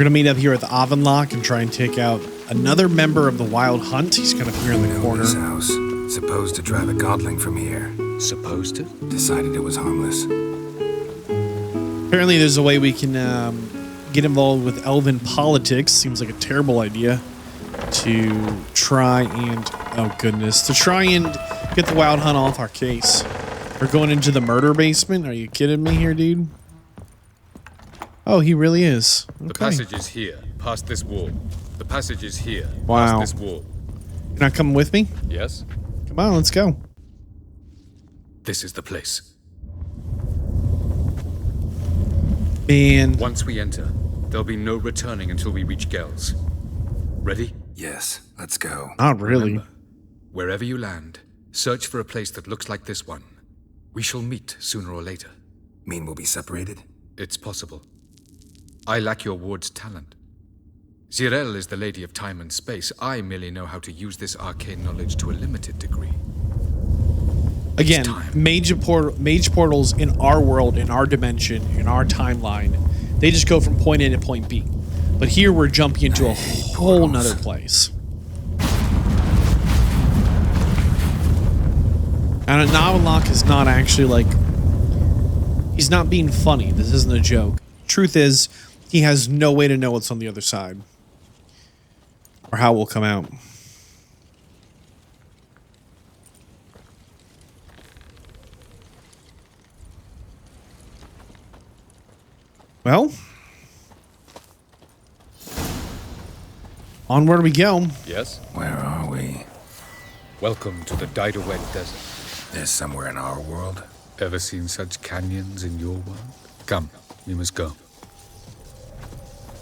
We're gonna meet up here at the Avonlock and try and take out another member of the Wild Hunt. He's kind of here in the corner. His house. Supposed to drive a godling from here. Supposed to? Decided it was harmless. Apparently there's a way we can get involved with elven politics. Seems like a terrible idea to try and, oh goodness, to try and get the Wild Hunt off our case. We're going into the murder basement? Are you kidding me here, dude? Oh, he really is. Okay. The passage is here, past this wall. The passage is here, wow. past this wall. You're not coming with me? Yes? Come on, let's go. This is the place. And once we enter, there'll be no returning until we reach Gels. Ready? Yes, let's go. Not really. Remember, wherever you land, search for a place that looks like this one. We shall meet sooner or later. Mean we'll be separated? It's possible. I lack your ward's talent. Zirel is the lady of time and space. I merely know how to use this arcane knowledge to a limited degree. Again, mage portals in our world, in our dimension, in our timeline, they just go from point A to point B. But here we're jumping into a whole nother place. And a Novigrad is not actually like... He's not being funny. This isn't a joke. Truth is, he has no way to know what's on the other side. Or how we'll come out. Well, onward we go. Yes? Where are we? Welcome to the Deireadh Desert. There's somewhere in our world. Ever seen such canyons in your world? Come, we must go.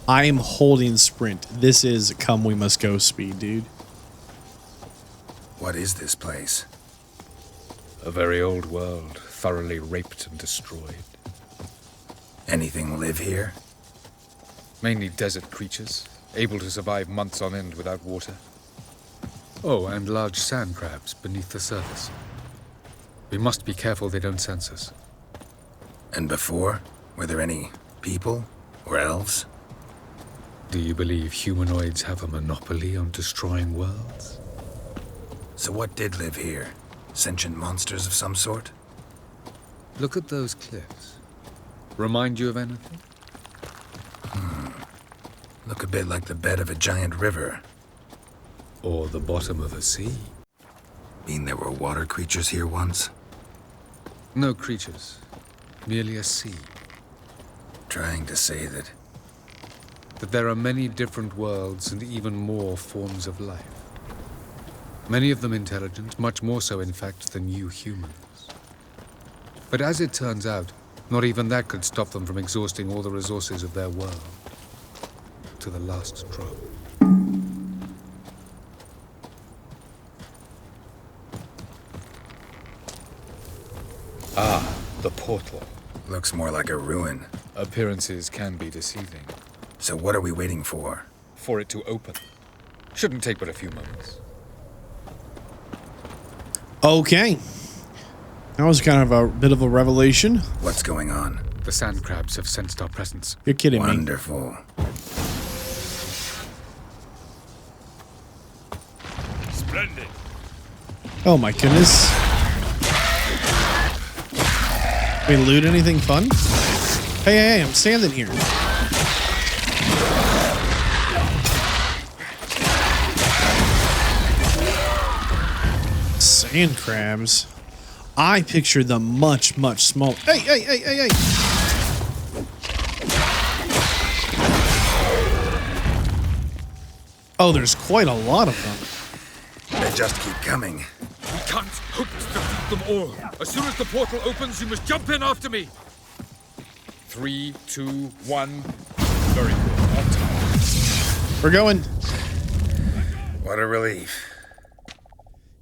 I am holding sprint. This is come we must go speed, dude. What is this place? A very old world, thoroughly raped and destroyed. Anything live here? Mainly desert creatures, able to survive months on end without water. Oh, and large sand crabs beneath the surface. We must be careful they don't sense us. And before, were there any people or elves? Do you believe humanoids have a monopoly on destroying worlds? So what did live here? Sentient monsters of some sort? Look at those cliffs. Remind you of anything? Look a bit like the bed of a giant river. Or the bottom of a sea. Mean there were water creatures here once? No creatures. Merely a sea. Trying to say that there are many different worlds and even more forms of life. Many of them intelligent, much more so in fact than you humans. But as it turns out, not even that could stop them from exhausting all the resources of their world. To the last drop. Ah, the portal. looks more like a ruin. Appearances can be deceiving. So what are we waiting for? For it to open. Shouldn't take but a few moments. Okay. That was kind of a bit of a revelation. What's going on? The sand crabs have sensed our presence. You're kidding me. Wonderful. Splendid. Oh my goodness. We loot anything fun? Hey, hey, hey, I'm standing here. Sand crabs. I pictured them much, much smaller. Hey, hey, hey, hey, hey. Oh, there's quite a lot of them. They just keep coming. We can't hope to defeat them all. As soon as the portal opens, you must jump in after me. 3, 2, 1. Very good. On time. We're going. What a relief.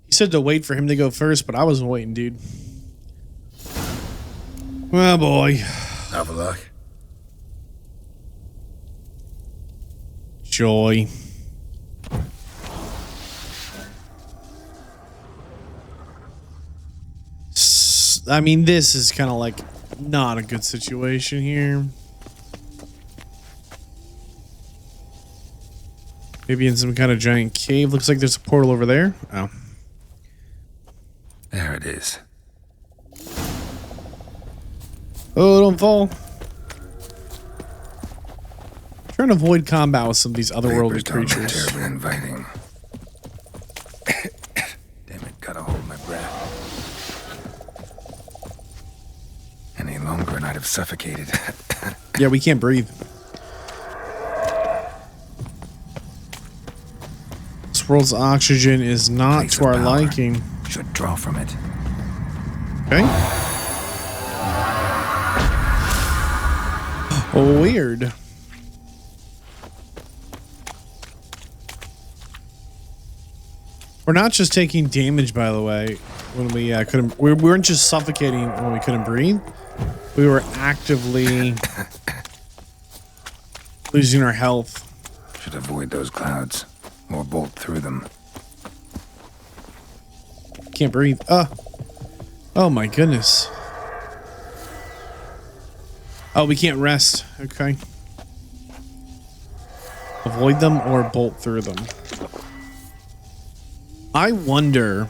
He said to wait for him to go first, but I wasn't waiting, dude. Oh boy. Have a look. Joy. I mean, this is kind of like not a good situation here. Maybe in some kind of giant cave. Looks like there's a portal over there. Oh. There it is. Oh, don't fall. Trying to avoid combat with some of these otherworldly Papers don't look creatures. terribly inviting. Damn it, gotta hold my breath. Any longer and I'd have suffocated. Yeah, we can't breathe. This world's oxygen is not Place to of our power. liking. Should draw from it. Okay. Oh, weird. We're not just taking damage, by the way, when we couldn't. We weren't just suffocating when we couldn't breathe. We were actively losing our health. Should avoid those clouds or bolt through them. Can't breathe. Oh my goodness. Oh, we can't rest. Okay. Avoid them or bolt through them. I wonder.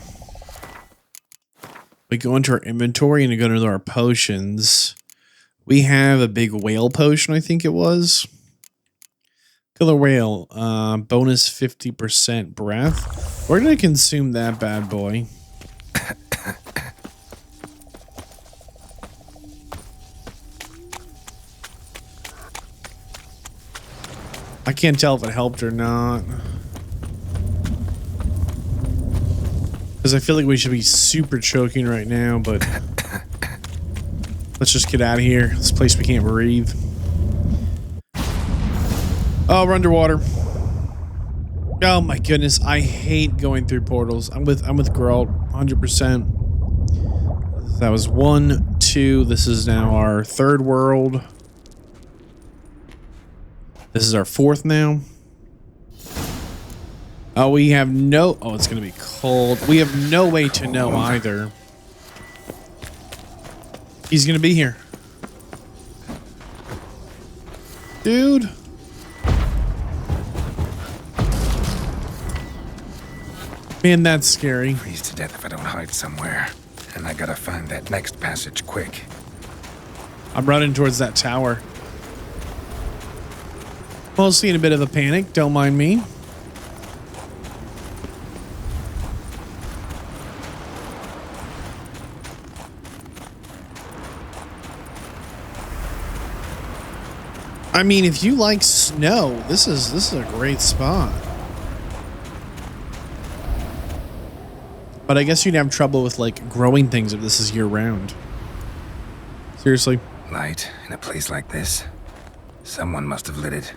We go into our inventory and go into our potions. We have a big whale potion, I think it was. Killer whale. Bonus 50% breath. We're going to consume that bad boy. I can't tell if it helped or not. Because I feel like we should be super choking right now, but let's just get out of here. This place we can't breathe. Oh, we're underwater. Oh my goodness, I hate going through portals. I'm with Geralt 100%. That was 1, 2. This is now our third world. This is our fourth now. Oh, we have no... Oh, it's going to be cold. We have no way to know either. He's going to be here. Dude. Man, that's scary. Freeze to death if I don't hide somewhere. And I gotta find that next passage quick. I'm running towards that tower. Mostly in a bit of a panic. Don't mind me. I mean, if you like snow, this is a great spot. But I guess you'd have trouble with like growing things if this is year round. Seriously. Light in a place like this. Someone must have lit it.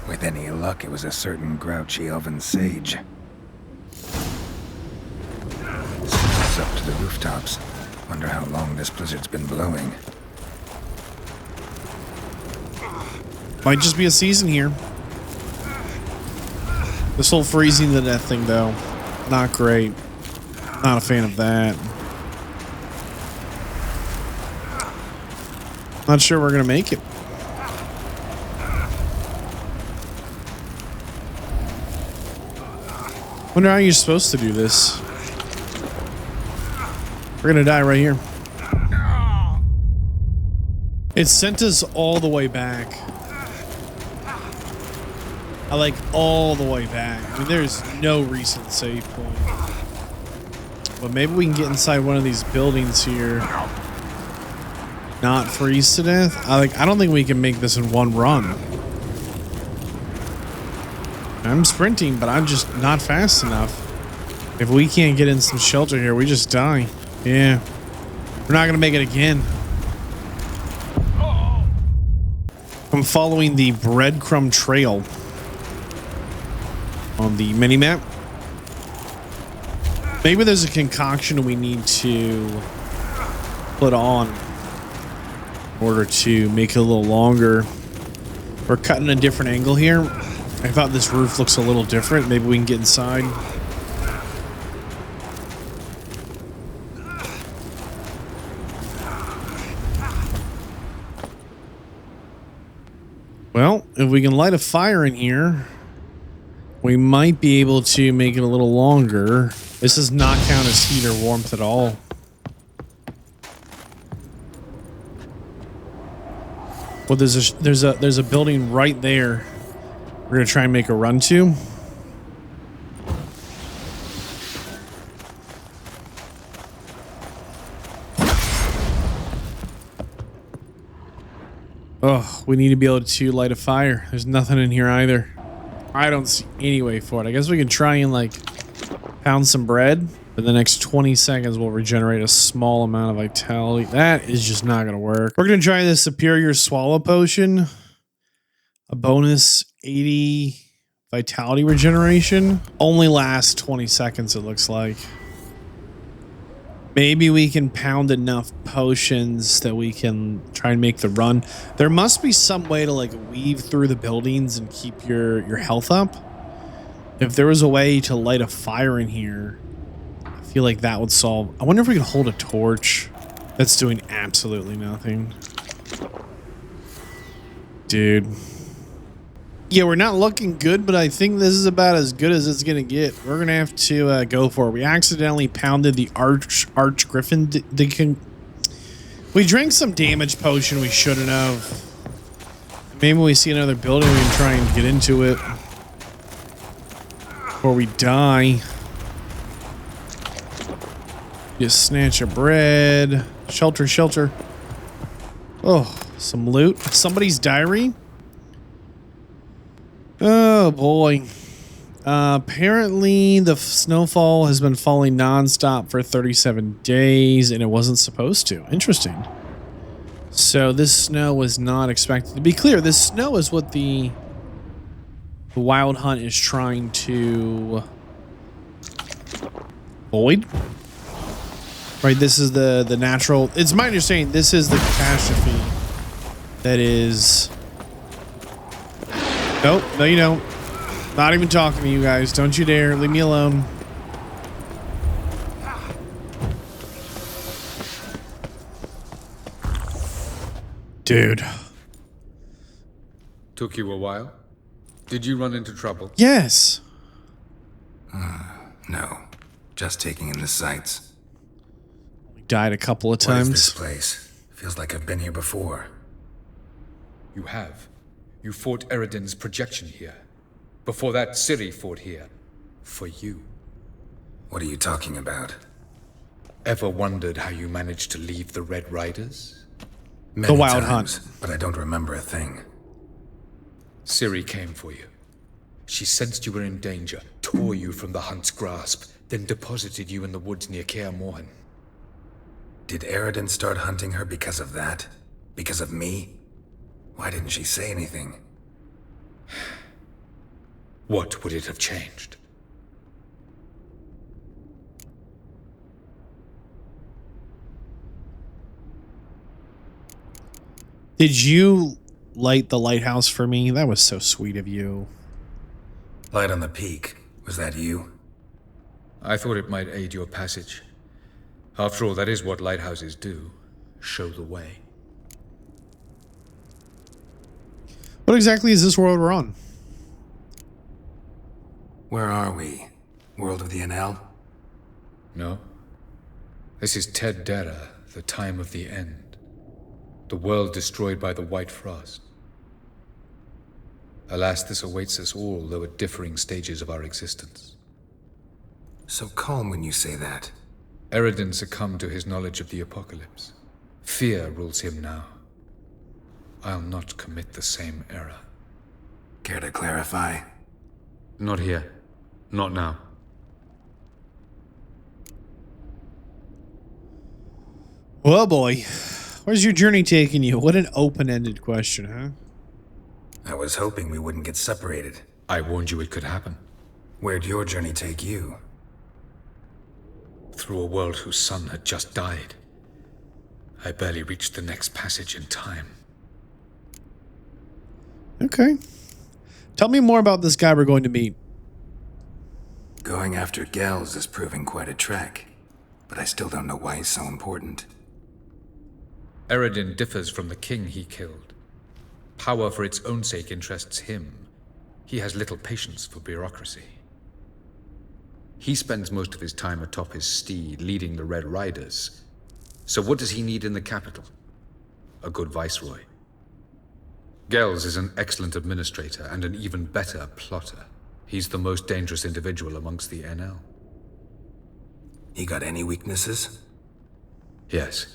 With any luck, it was a certain grouchy elven sage. It's up to the rooftops. Wonder how long this blizzard's been blowing. Might just be a season here. This whole freezing to death thing, though, not great. Not a fan of that. Not sure we're gonna make it. Wonder how you're supposed to do this. We're gonna die right here. It sent us all the way back. I like all the way back. I mean, there's no recent save point. But maybe we can get inside one of these buildings here. Not freeze to death. I don't think we can make this in one run. I'm sprinting, but I'm just not fast enough. If we can't get in some shelter here, we just die. Yeah. We're not gonna make it again. I'm following the breadcrumb trail on the mini-map. Maybe there's a concoction we need to put on in order to make it a little longer. We're cutting a different angle here. I thought this roof looks a little different. Maybe we can get inside. Well, if we can light a fire in here, We might be able to make it a little longer. This does not count as heat or warmth at all. Well, there's a building right there. We're gonna try and make a run to. Oh, we need to be able to light a fire. There's nothing in here either. I don't see any way for it. I guess we can try and like pound some bread. For the next 20 seconds, we'll regenerate a small amount of vitality. That is just not going to work. We're going to try this superior swallow potion. A bonus 80 vitality regeneration. Only lasts 20 seconds, it looks like. Maybe we can pound enough potions that we can try and make the run. There must be some way to like weave through the buildings and keep your health up. If there was a way to light a fire in here, I feel like that would solve. I wonder if we could hold a torch. That's doing absolutely nothing. Dude. Yeah, we're not looking good, but I think this is about as good as it's gonna get. We're gonna have to go for it. We accidentally pounded the arch griffin. We drank some damage potion we shouldn't have. Maybe when we see another building, we can try and get into it before we die. Just snatch a bread. Shelter, shelter. Oh, some loot. Somebody's diary. Oh boy. Apparently the snowfall has been falling nonstop for 37 days and it wasn't supposed to. Interesting. So this snow was not expected. To be clear, this snow is what the Wild Hunt is trying to avoid. Right, this is the natural. It's my understanding this is the catastrophe that is. Nope, no you don't. Not even talking to you guys. Don't you dare. Leave me alone. Dude. Took you a while? Did you run into trouble? Yes. No. Just taking in the sights. We died a couple of What is times. this place? Feels like I've been here before. You have. You fought Deireadh's projection here. Before that, Ciri fought here. For you. What are you talking about? Ever wondered how you managed to leave the Red Riders? Many Wild times, Hunt. but I don't remember a thing. Ciri came for you. She sensed you were in danger, tore you from the Hunt's grasp, then deposited you in the woods near Kaer Morhen. Did Deireadh start hunting her because of that? Because of me? Why didn't she say anything? What would it have changed? Did you light the lighthouse for me? That was so sweet of you. Light on the peak. Was that you? I thought it might aid your passage. After all, that is what lighthouses do. Show the way. What exactly is this world we're on? Where are we? World of the NL? No. This is Deireadh, the time of the end. The world destroyed by the White Frost. Alas, this awaits us all, though at differing stages of our existence. So calm when you say that. Deireadh succumbed to his knowledge of the apocalypse. Fear rules him now. I'll not commit the same error. Care to clarify? Not here. Not now. Well, boy. Where's your journey taking you? What an open-ended question, huh? I was hoping we wouldn't get separated. I warned you it could happen. Where'd your journey take you? Through a world whose sun had just died. I barely reached the next passage in time. Okay. Tell me more about this guy we're going to meet. Going after Gels is proving quite a trek, but I still don't know why he's so important. Deireadh differs from the king he killed. Power for its own sake interests him. He has little patience for bureaucracy. He spends most of his time atop his steed, leading the Red Riders. So what does he need in the capital? A good viceroy. Gels is an excellent administrator and an even better plotter. He's the most dangerous individual amongst the NL. He got any weaknesses? Yes,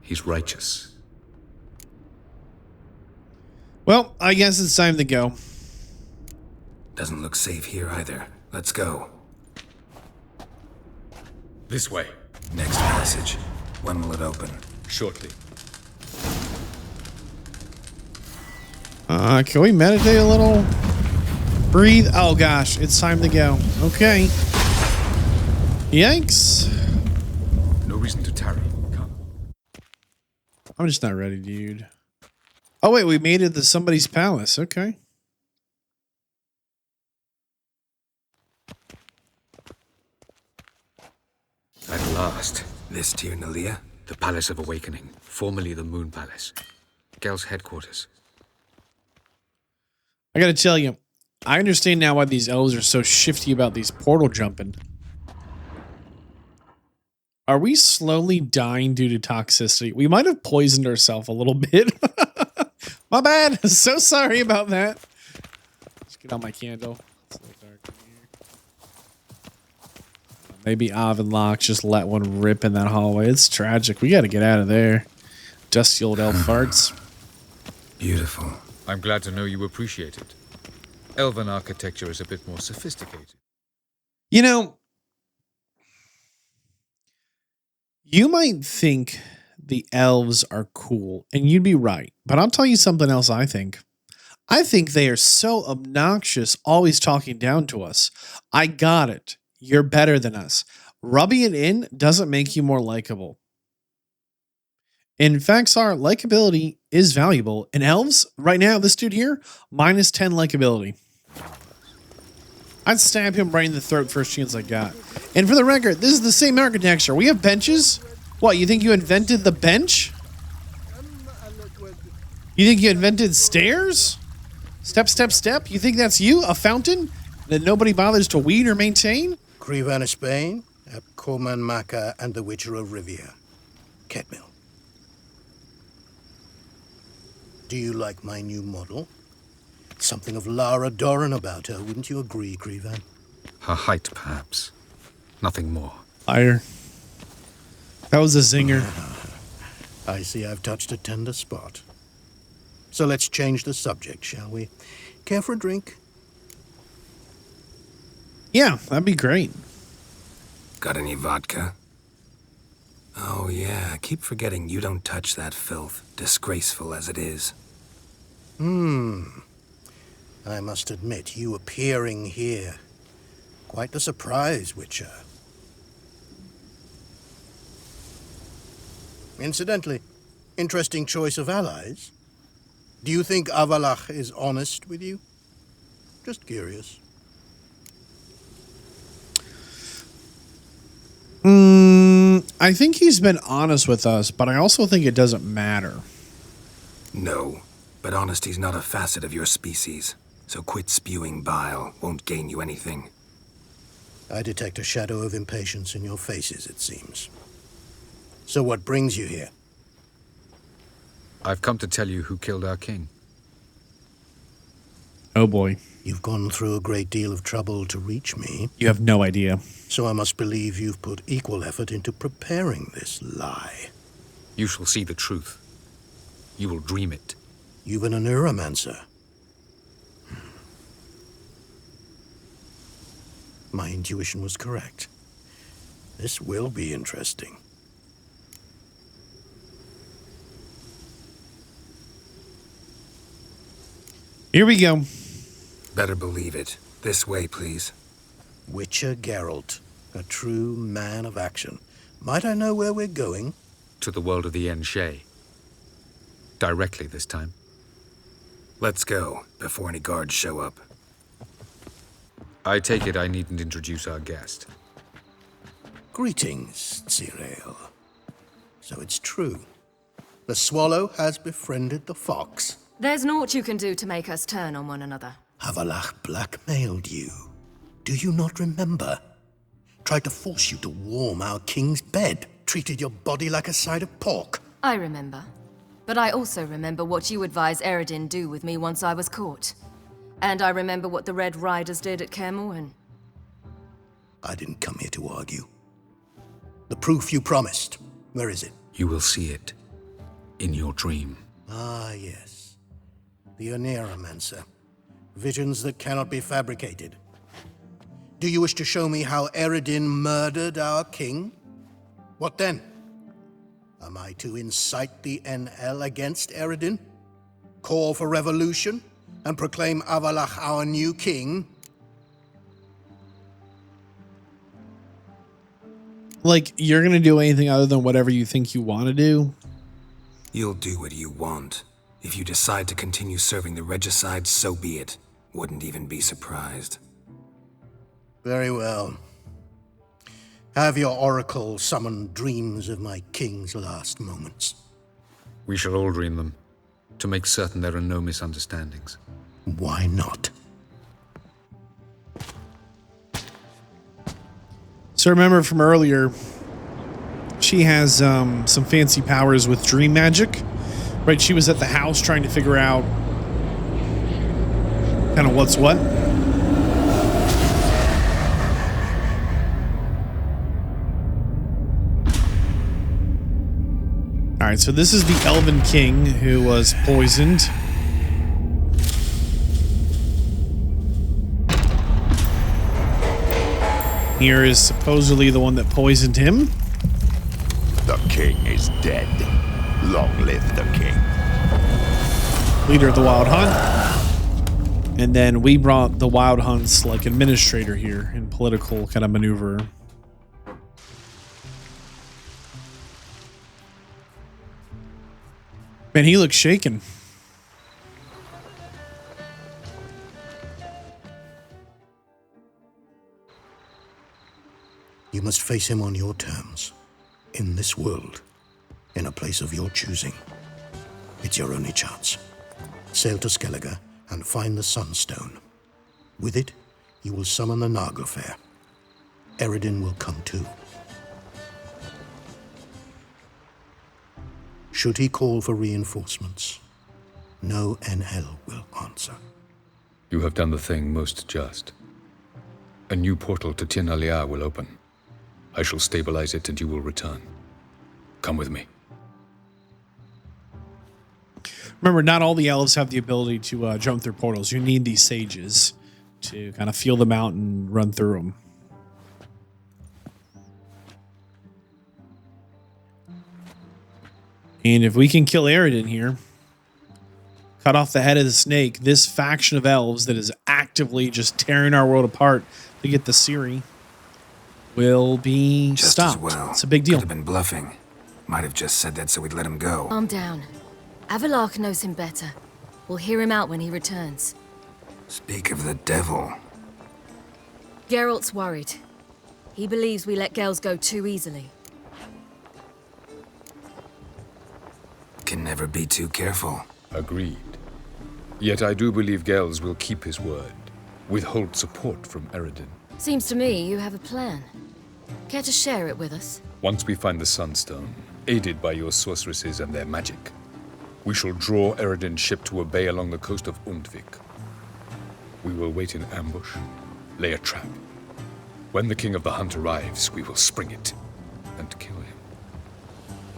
he's righteous. Well, I guess it's time to go. Doesn't look safe here either. Let's go. This way. Next passage. When will it open? Shortly. Can we meditate a little? Breathe. Oh gosh, it's time to go. Okay. Yikes. No reason to tarry. Come. I'm just not ready, dude. Oh wait, we made it to somebody's palace. Okay. At last. This Tyr Nalia? The Palace of Awakening, formerly the Moon Palace. Gel's headquarters. I gotta tell you, I understand now why these elves are so shifty about these portal jumping. Are we slowly dying due to toxicity? We might have poisoned ourselves a little bit. My bad. So sorry about that. Let's get out my candle. It's a little dark in here. Maybe Avenlock just let one rip in that hallway. It's tragic. We gotta get out of there. Dusty old elf farts. Beautiful. I'm glad to know you appreciate it. Elven architecture is a bit more sophisticated. You know, you might think the elves are cool, and you'd be right. But I'll tell you something else I think. I think they are so obnoxious, always talking down to us. I got it. You're better than us. Rubbing it in doesn't make you more likable. In fact, Sar, likability is valuable. And elves, right now, this dude here, minus 10 likability. I'd stab him right in the throat first chance I got. And for the record, this is the same architecture. We have benches. What, you think you invented the bench? You think you invented stairs? Step, step, step? You think that's you? A fountain that nobody bothers to weed or maintain? Crevan Spain, Coman Maka, and the Witcher of Rivia. Ketmill. Do you like my new model? Something of Lara Doran about her, wouldn't you agree, Crevan? Her height, perhaps. Nothing more. Fire. That was a zinger. I see I've touched a tender spot. So let's change the subject, shall we? Care for a drink? Yeah, that'd be great. Got any vodka? Oh yeah, I keep forgetting you don't touch that filth, disgraceful as it is. I must admit, you appearing here. Quite the surprise, Witcher. Incidentally, interesting choice of allies. Do you think Avalach is honest with you? Just curious. I think he's been honest with us, but I also think it doesn't matter. No, but honesty's not a facet of your species. So quit spewing bile, won't gain you anything. I detect a shadow of impatience in your faces, it seems. So what brings you here? I've come to tell you who killed our king. Oh boy. You've gone through a great deal of trouble to reach me, You have no idea. so I must believe you've put equal effort into preparing this lie. You shall see the truth. You will dream it. You've been a neuromancer. My intuition was correct. This will be interesting. Here we go. Better believe it. This way, please. Witcher Geralt, a true man of action. Might I know where we're going? To the world of the Enshe. Directly this time. Let's go, before any guards show up. I take it I needn't introduce our guest. Greetings, Deireadh. So it's true. The swallow has befriended the fox. There's naught you can do to make us turn on one another. Avallac'h blackmailed you. Do you not remember? Tried to force you to warm our king's bed. Treated your body like a side of pork. I remember. But I also remember what you advised Deireadh do with me once I was caught. And I remember what the Red Riders did at Kaer Morhen. I didn't come here to argue. The proof you promised, where is it? You will see it in your dream. Ah, yes. The Oneiromancer. Visions that cannot be fabricated. Do you wish to show me how Deireadh murdered our king? What then? Am I to incite the NL against Deireadh? Call for revolution? And proclaim Avallac'h our new king? Like, you're going to do anything other than whatever you think you want to do? You'll do what you want. If you decide to continue serving the regicide, so be it. Wouldn't even be surprised. Very well. Have your oracle summon dreams of my king's last moments. We shall all dream them, to make certain there are no misunderstandings. Why not? So remember from earlier, she has some fancy powers with dream magic. Right, she was at the house trying to figure out kind of what's what. All right, so this is the Elven King who was poisoned. Here is supposedly the one that poisoned him. The king is dead. Long live the king. Leader of the Wild Hunt. And then we brought the Wild Hunt's like administrator here in political kind of maneuver. Man, he looks shaken. You must face him on your terms. In this world. In a place of your choosing. It's your only chance. Sail to Skellige and find the Sunstone. With it, you will summon the Naglfar. Deireadh will come too. Should he call for reinforcements, no NL will answer. You have done the thing most just. A new portal to Tir na Liar will open. I shall stabilize it and you will return. Come with me. Remember, not all the elves have the ability to jump through portals. You need these sages to kind of feel them out and run through them. And if we can kill Deireadh here, cut off the head of the snake, this faction of elves that is actively just tearing our world apart to get the Ciri will be Just stopped. as well. It's a big deal. Could have been bluffing. Might have just said that so we'd let him go. Calm down. Avallac'h knows him better. We'll hear him out when he returns. Speak of the devil. Geralt's worried. He believes we let girls go too easily. Can never be too careful. Agreed. Yet I do believe Gels will keep his word. Withhold support from Deireadh. Seems to me you have a plan. Care to share it with us? Once we find the Sunstone, aided by your sorceresses and their magic, we shall draw Deireadh's ship to a bay along the coast of Undvik. We will wait in ambush, lay a trap. When the King of the Hunt arrives, we will spring it and kill him.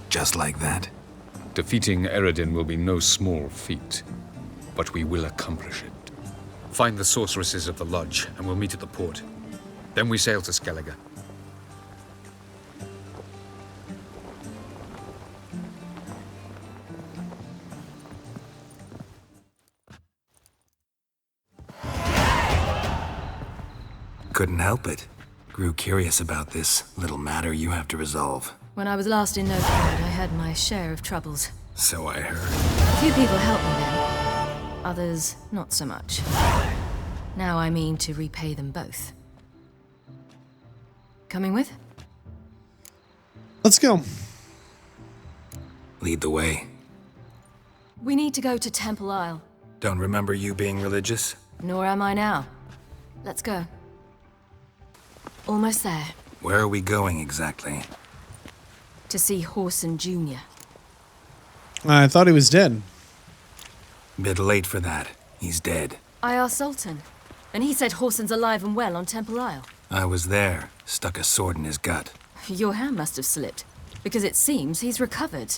Just like that. Defeating Deireadh will be no small feat, but we will accomplish it. Find the sorceresses of the lodge, and we'll meet at the port. Then we sail to Skellige. Couldn't help it. Grew curious about this little matter you have to resolve. When I was last in Novigrad, I had my share of troubles. So I heard. A few people helped me then. Others, not so much. Now I mean to repay them both. Coming with? Let's go. Lead the way. We need to go to Temple Isle. Don't remember you being religious? Nor am I now. Let's go. Almost there. Where are we going exactly? To see Horson Jr. I thought he was dead. Bit late for that. He's dead. I asked Sultan, and he said Horson's alive and well on Temple Isle. I was there. Stuck a sword in his gut. Your hand must have slipped, because it seems he's recovered.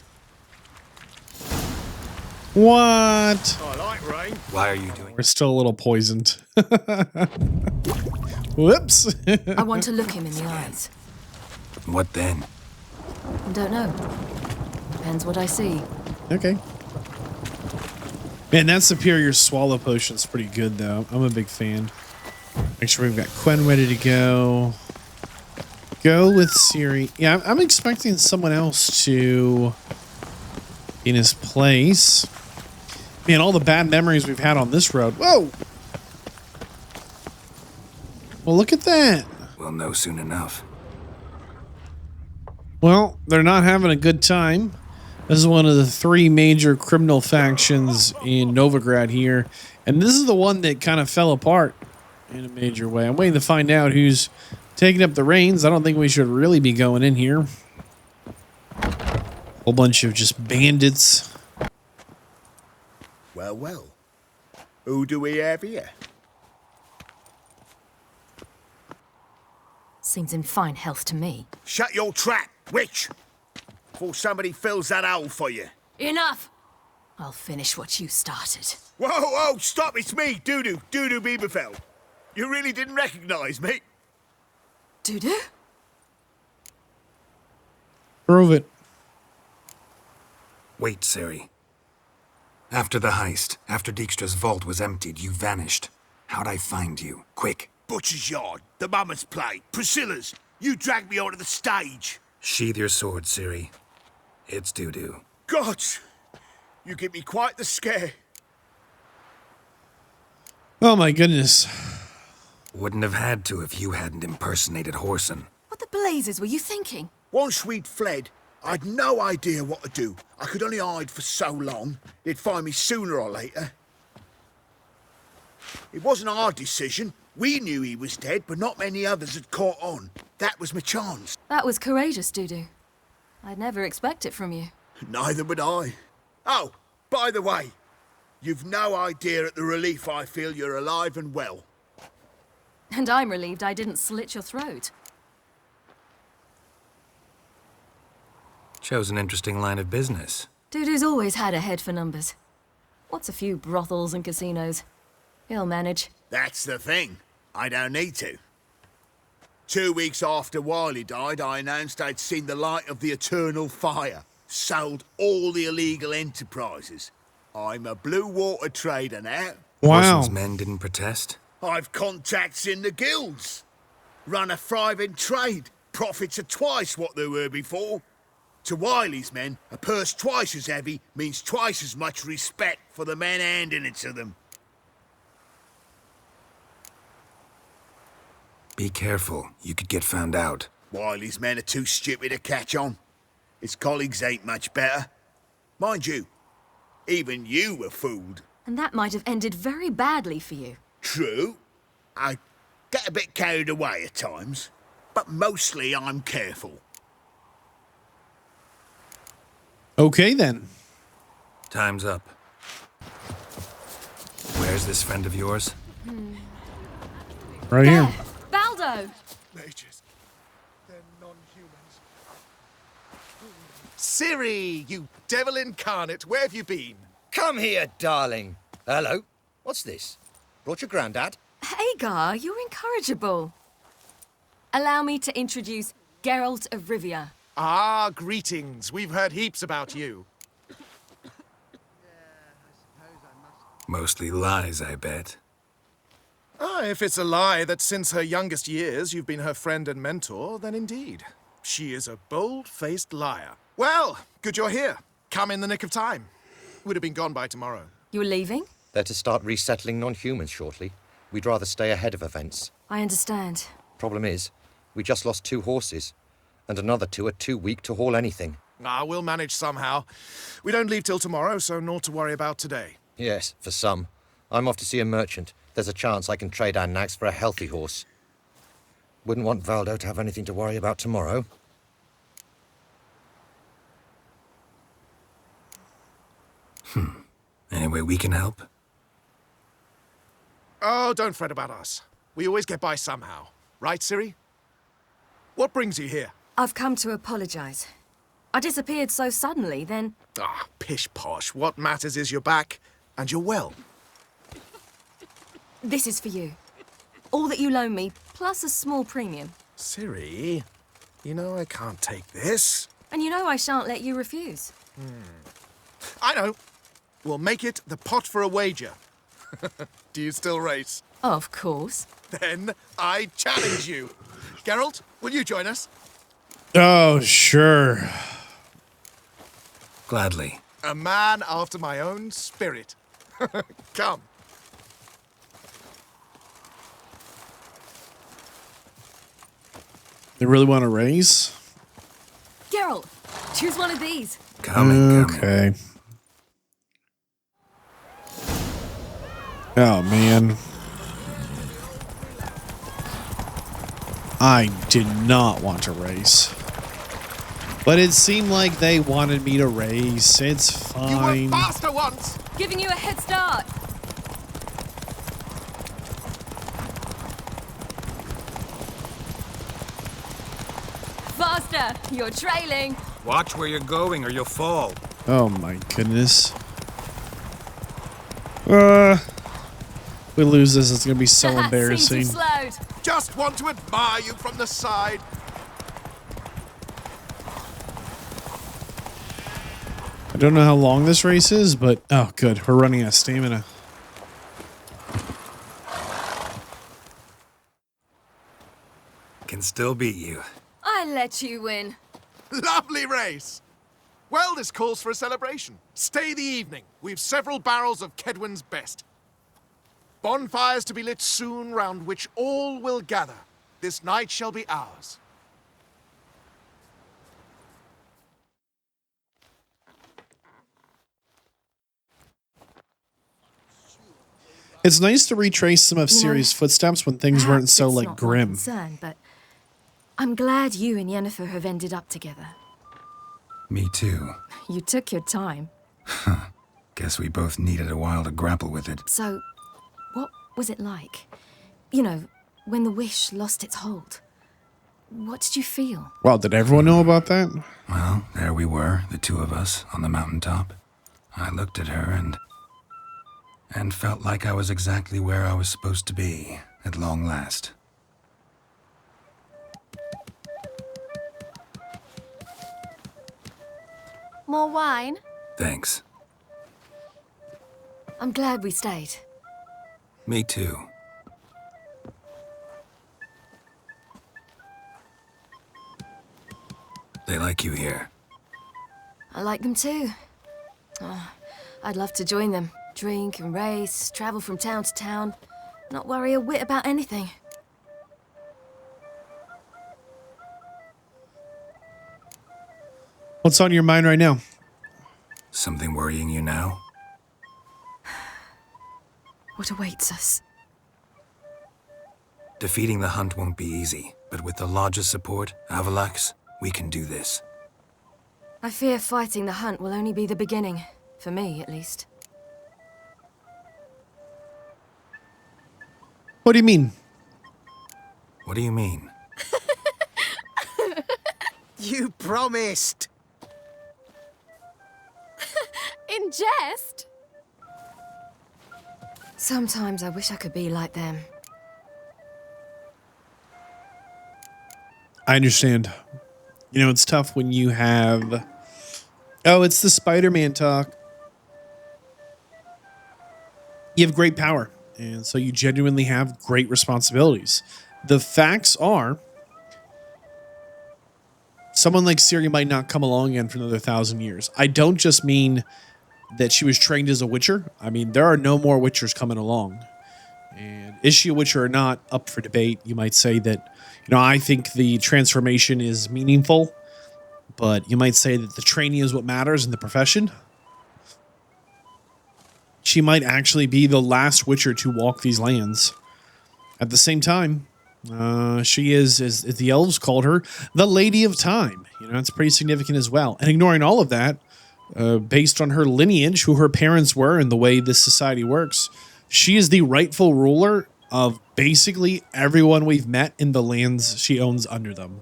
What? I like rain. Why are you doing? We're still a little poisoned. Whoops. I want to look him in the eyes. What then? Don't know. Depends what I see. Okay. Man, that superior swallow potion's pretty good, though. I'm a big fan. Make sure we've got Quen ready to go. Go with Ciri. Yeah, I'm expecting someone else to be in his place. Man, all the bad memories we've had on this road. Whoa! Well, look at that. We'll know soon enough. Well, they're not having a good time. This is one of the 3 major criminal factions in Novigrad here. And this is the one that kind of fell apart in a major way. I'm waiting to find out who's taking up the reins. I don't think we should really be going in here. Whole bunch of just bandits. Well, well. Who do we have here? Seems in fine health to me. Shut your trap, witch! Before somebody fills that hole for you. Enough! I'll finish what you started. Whoa, whoa, stop, it's me, Dudu Bieberfeld. You really didn't recognize me? Dudu? Prove it. Wait, Ciri. After the heist, after Dijkstra's vault was emptied, you vanished. How'd I find you? Quick. Butcher's Yard, the Mummer's Plate, Priscilla's. You dragged me onto the stage. Sheathe your sword, Ciri. It's Dudu. Gods, you give me quite the scare. Oh my goodness. Wouldn't have had to if you hadn't impersonated Horson. What the blazes were you thinking? Once we'd fled, I'd no idea what to do. I could only hide for so long. They'd find me sooner or later. It wasn't our decision. We knew he was dead, but not many others had caught on. That was my chance. That was courageous, Dudu. I'd never expect it from you. Neither would I. Oh, by the way, you've no idea at the relief I feel you're alive and well. And I'm relieved I didn't slit your throat. Chose an interesting line of business. Dudu's always had a head for numbers. What's a few brothels and casinos? He'll manage. That's the thing. I don't need to. 2 weeks after Wiley died, I announced I'd seen the light of the eternal fire. Sold all the illegal enterprises. I'm a blue water trader now. Wow. Horson's men didn't protest? I've contacts in the guilds. Run a thriving trade. Profits are twice what they were before. To Wiley's men, a purse twice as heavy means twice as much respect for the men handing it to them. Be careful. You could get found out. Wiley's men are too stupid to catch on. His colleagues ain't much better. Mind you, even you were fooled. And that might have ended very badly for you. True. I get a bit carried away at times, but mostly I'm careful. Okay, then. Time's up. Where's this friend of yours? Right here. Baldo! Mages. They're non-humans. Ciri, you devil incarnate, where have you been? Come here, darling. Hello. What's this? Brought your granddad? Hagar, you're incorrigible. Allow me to introduce Geralt of Rivia. Ah, greetings. We've heard heaps about you. Mostly lies, I bet. Ah, if it's a lie that since her youngest years you've been her friend and mentor, then indeed. She is a bold-faced liar. Well, good you're here. Come in the nick of time. Would have been gone by tomorrow. You're leaving? They're to start resettling non-humans shortly. We'd rather stay ahead of events. I understand. Problem is, we just lost 2 horses, and another 2 are too weak to haul anything. Ah, we'll manage somehow. We don't leave till tomorrow, so naught to worry about today. Yes, for some. I'm off to see a merchant. There's a chance I can trade our nags for a healthy horse. Wouldn't want Valdo to have anything to worry about tomorrow. Any way we can help? Oh, don't fret about us. We always get by somehow. Right, Ciri? What brings you here? I've come to apologize. I disappeared so suddenly, then... Ah, pish-posh. What matters is you're back, and you're well. This is for you. All that you loan me, plus a small premium. Ciri, you know I can't take this. And you know I shan't let you refuse. I know. We'll make it the pot for a wager. Do you still race? Of course. Then I challenge you. Geralt, will you join us? Oh, sure. Gladly. A man after my own spirit. Come. They really want to raise? Geralt, choose one of these. Coming. Okay. Oh, man. I did not want to race. But it seemed like they wanted me to race. It's fine. You were faster once! Giving you a head start. Faster! You're trailing. Watch where you're going or you'll fall. Oh my goodness. We lose this, it's gonna be so embarrassing. Seems you've slowed. Just want to admire you from the side. I don't know how long this race is, but oh good, we're running out of stamina. Can still beat you. I let you win. Lovely race. Well, this calls for a celebration. Stay the evening. We've several barrels of Kedwen's best. Bonfires to be lit soon, round which all will gather. This night shall be ours. It's nice to retrace some of Ciri's footsteps when things weren't Perhaps so it's like not my grim. concern, but I'm glad you and Yennefer have ended up together. Me too. You took your time. Guess we both needed a while to grapple with it. So, what was it like? You know, when the wish lost its hold. What did you feel? Wow, did everyone know about that? Well, there we were, the two of us, on the mountaintop. I looked at her and felt like I was exactly where I was supposed to be, at long last. More wine? Thanks. I'm glad we stayed. Me too. They like you here. I like them too. Oh, I'd love to join them. Drink and race, travel from town to town. Not worry a whit about anything. What's on your mind right now? Something worrying you now? What awaits us? Defeating the hunt won't be easy, but with the Lodge's support, Avalax, we can do this. I fear fighting the hunt will only be the beginning. For me, at least. What do you mean? What do you mean? You promised! In jest? Sometimes I wish I could be like them. I understand. You know, it's tough when you have... Oh, it's the Spider-Man talk. You have great power, and so you genuinely have great responsibilities. The facts are, someone like Ciri might not come along again for another 1,000 years. I don't just mean that she was trained as a Witcher. I mean, there are no more Witchers coming along. And is she a Witcher or not, up for debate. You might say that, you know, I think the transformation is meaningful, but you might say that the training is what matters in the profession. she might actually be the last Witcher to walk these lands. At the same time, she is, as the elves called her, the Lady of Time. You know, it's pretty significant as well. And ignoring all of that, based on her lineage, who her parents were, and the way this society works, she is the rightful ruler of basically everyone we've met in the lands she owns under them.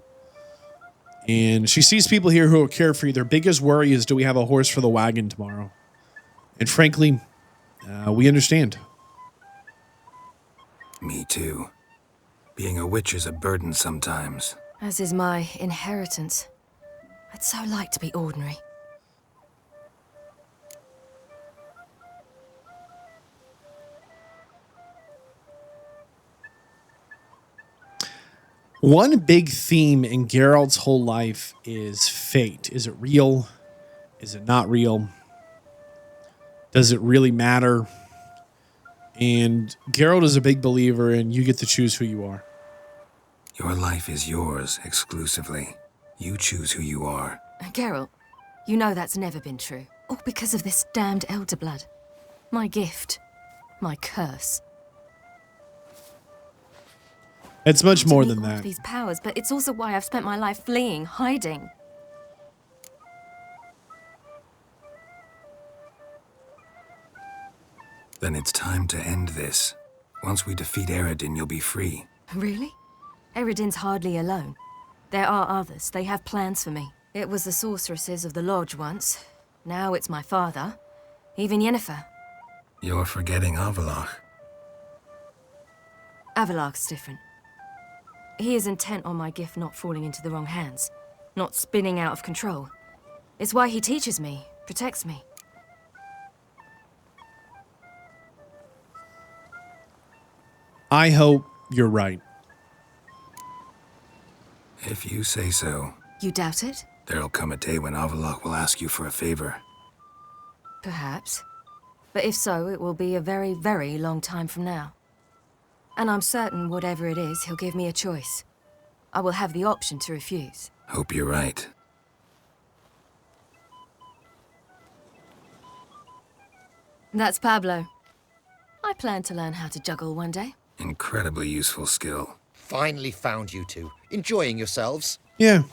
And she sees people here who are carefree. Their biggest worry is, do we have a horse for the wagon tomorrow? And frankly, we understand. Me too. Being a witch is a burden sometimes. As is my inheritance. I'd so like to be ordinary. One big theme in Geralt's whole life is fate. Is it real? Is it not real? Does it really matter? And Geralt is a big believer in you get to choose who you are. Your life is yours exclusively. You choose who you are. Geralt, you know that's never been true. All because of this damned elder blood. My gift. My curse. It's much more To than meet all of that. these powers, but it's also why I've spent my life fleeing, hiding. Then it's time to end this. Once we defeat Deireadh, you'll be free. Really? Eredin's hardly alone. There are others. They have plans for me. It was the sorceresses of the Lodge once. Now it's my father. Even Yennefer. You're forgetting Avallac'h. Avallac'h's different. He is intent on my gift not falling into the wrong hands. Not spinning out of control. It's why he teaches me, protects me. I hope you're right. If you say so. You doubt it? There'll come a day when Avallac'h will ask you for a favor. Perhaps. But if so, it will be a very, very long time from now. And I'm certain whatever it is, he'll give me a choice. I will have the option to refuse. Hope you're right. That's Pablo. I plan to learn how to juggle one day. Incredibly useful skill. Finally found you two. Enjoying yourselves? Yeah.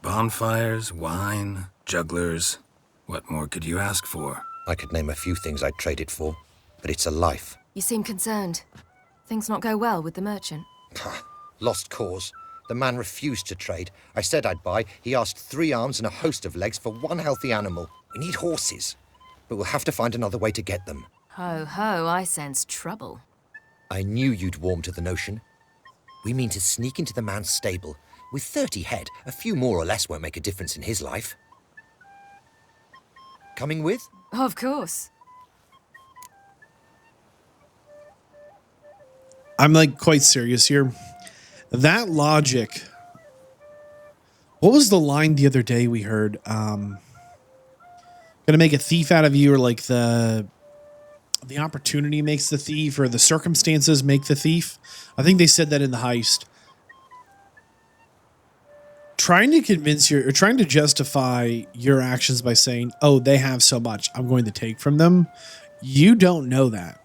Bonfires, wine, jugglers. What more could you ask for? I could name a few things I'd trade it for, but it's a life. You seem concerned. Things not go well with the merchant. Lost cause. The man refused to trade. I said I'd buy. He asked 3 arms and a host of legs for 1 healthy animal. We need horses, but we'll have to find another way to get them. Ho ho, I sense trouble. I knew you'd warm to the notion. We mean to sneak into the man's stable. With 30 head, a few more or less won't make a difference in his life. Coming with? Of course. I'm like quite serious here. That logic. What was the line the other day we heard? Gonna make a thief out of you, or like the opportunity makes the thief, or the circumstances make the thief. I think they said that in the heist. Trying to convince or trying to justify your actions by saying, oh, they have so much, I'm going to take from them. You don't know that.